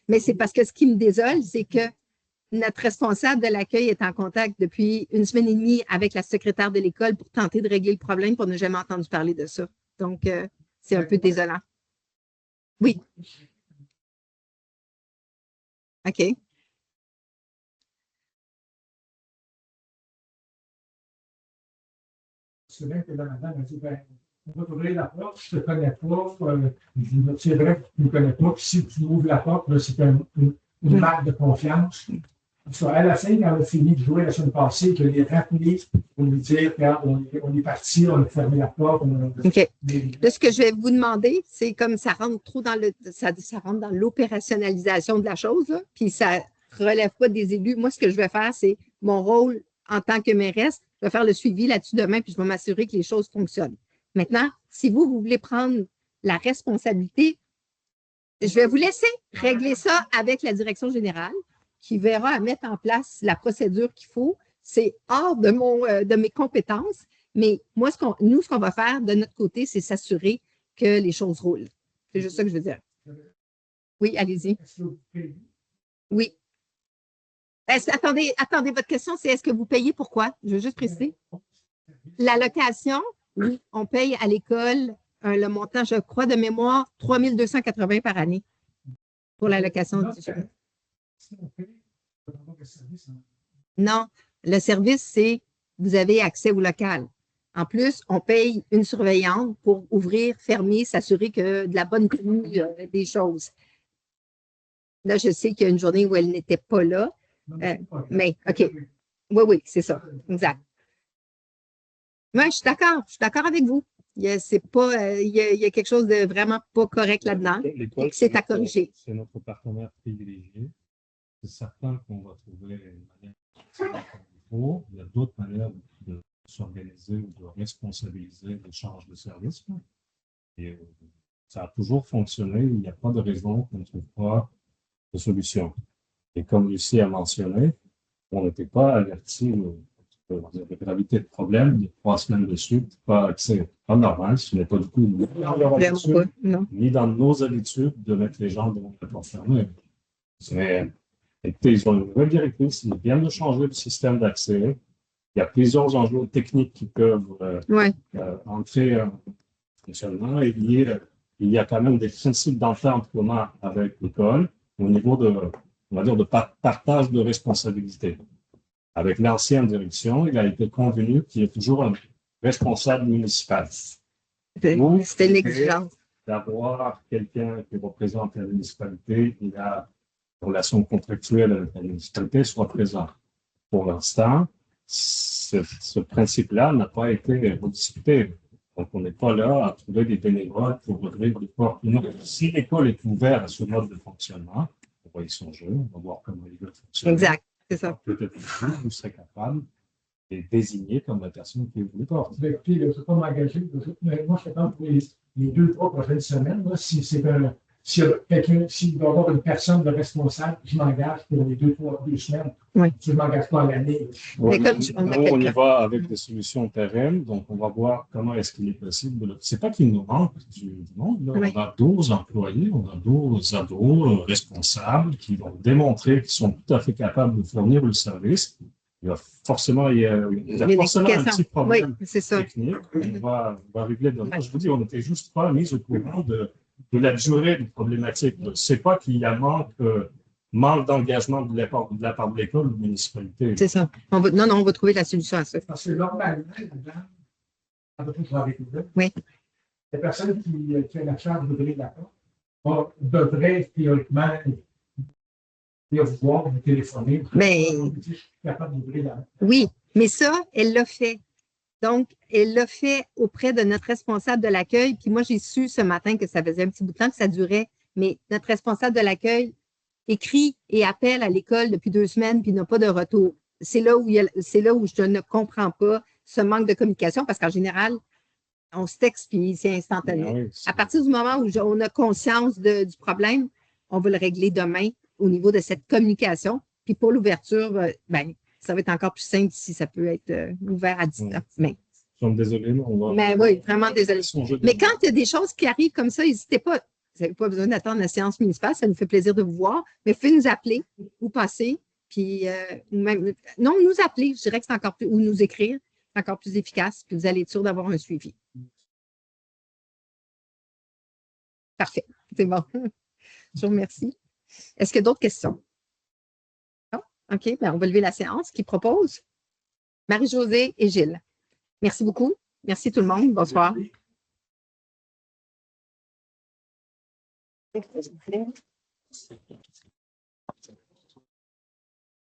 Mais c'est parce que ce qui me désole, c'est que notre responsable de l'accueil est en contact depuis 1 semaine et demie avec la secrétaire de l'école pour tenter de régler le problème, pour ne jamais entendu parler de ça. Donc, c'est un peu désolant. Oui. OK. C'est vrai que la madame a dit, ben, on va t'ouvrir la porte, je ne te connais pas. Je dis, c'est vrai que tu ne me connais pas. Puis si tu ouvres la porte, c'est une marque de confiance. À la fin, quand elle a fini de jouer la semaine passée, je l'ai rappelé pour lui dire, regarde, on est parti, on a fermé la porte. OK. Là, ce que je vais vous demander, c'est comme ça rentre trop dans ça rentre dans l'opérationnalisation de la chose, là, puis ça ne relève pas des élus. Moi, ce que je vais faire, c'est mon rôle en tant que mairesse, je vais faire le suivi là-dessus demain, puis je vais m'assurer que les choses fonctionnent. Maintenant, si vous voulez prendre la responsabilité, je vais vous laisser régler ça avec la direction générale, qui verra à mettre en place la procédure qu'il faut. C'est hors de mes compétences, mais moi, ce qu'on va faire de notre côté, c'est s'assurer que les choses roulent. C'est juste ça que je veux dire. Oui, allez-y. Oui. Attendez, votre question, c'est est-ce que vous payez pour quoi? Je veux juste préciser. La location, oui, on paye à l'école le montant, je crois, de mémoire, 3 280 par année pour la location du jeu. Non, le service, c'est vous avez accès au local. En plus, on paye une surveillante pour ouvrir, fermer, s'assurer que de la bonne tenue des choses. Là, je sais qu'il y a une journée où elle n'était pas là, mais OK. Oui, c'est ça. Exact. Moi, je suis d'accord avec vous. Il y a quelque chose de vraiment pas correct là-dedans. C'est à corriger. C'est notre partenaire privilégié. C'est certain qu'on va trouver une manière. Il y a d'autres manières de s'organiser ou de responsabiliser l'échange de services. Et ça a toujours fonctionné. Il n'y a pas de raison qu'on ne trouve pas de solution. Et comme Lucie a mentionné, on n'était pas averti de la gravité de problème de 3 semaines de suite. C'est pas normal, ce n'est pas du tout ni dans nos habitudes de mettre les gens devant la porte fermée. Écoutez, ils ont une nouvelle directrice, ils viennent de changer le système d'accès. il y a plusieurs enjeux techniques qui peuvent Ouais. entrer en fonctionnement. Et il y a quand même des principes d'entente communs avec l'école au niveau on va dire, de partage de responsabilités. Avec l'ancienne direction, il a été convenu qu'il y ait toujours un responsable municipal. C'était une exigence. D'avoir quelqu'un qui représente la municipalité et la relation contractuelle avec la municipalité soit présent. Pour l'instant, ce principe-là n'a pas été rediscuté. Donc, on n'est pas là à trouver des bénévoles pour ouvrir des portes. Si l'école est ouverte à ce mode de fonctionnement, on va y songer, on va voir comment il va fonctionner. Exact, c'est ça. Peut-être que vous serez capable de désigner comme la personne qui ouvre les portes. Écoutez, je ne veux pas m'engager. Mais moi, je suis capable pour les 2-3 prochaines semaines. Là, s'il doit y avoir une personne de responsable, je m'engage pour les 2 semaines. Oui. Je ne m'engage pas à l'année. Ouais, on y va avec des solutions pérennes, donc on va voir comment est-ce qu'il est possible. C'est pas qu'il nous manque du monde. Là. Oui. On a 12 employés, on a 12 ados responsables qui vont démontrer qu'ils sont tout à fait capables de fournir le service. Il y a forcément un petit problème technique. On va régler demain. Je vous dis, on n'était juste pas mis au courant de la durée de problématique. Ce n'est pas qu'il y a manque d'engagement de la part de l'école ou de la municipalité. C'est ça. On va trouver la solution à ça. Parce que normalement, oui. La personne qui a la charge d'ouvrir la porte devrait théoriquement vous voir, vous téléphoner. Mais, je suis capable d'ouvrir la porte. Oui, mais ça, elle l'a fait. Donc, elle l'a fait auprès de notre responsable de l'accueil. Puis moi, j'ai su ce matin que ça faisait un petit bout de temps que ça durait. Mais notre responsable de l'accueil écrit et appelle à l'école depuis 2 semaines puis n'a pas de retour. C'est là où je ne comprends pas ce manque de communication parce qu'en général, on se texte puis c'est instantané. Oui, à partir du moment où on a conscience du problème, on va le régler demain au niveau de cette communication. Puis pour l'ouverture, ça va être encore plus simple si ça peut être ouvert à distance. Mais, je suis désolé, mais on va. Mais oui, vraiment désolé. Mais quand il y a des choses qui arrivent comme ça, n'hésitez pas. Vous n'avez pas besoin d'attendre la séance municipale, ça nous fait plaisir de vous voir. Mais vous pouvez nous appeler ou passer. Puis même, non, nous appeler, je dirais que c'est encore plus, ou nous écrire, c'est encore plus efficace. Puis vous allez être sûr d'avoir un suivi. Parfait, c'est bon. Je vous remercie. Est-ce qu'il y a d'autres questions? Non? OK, bien, on va lever la séance. Qui propose? Marie-Josée et Gilles. Merci beaucoup. Merci tout le monde. Bonsoir. Merci.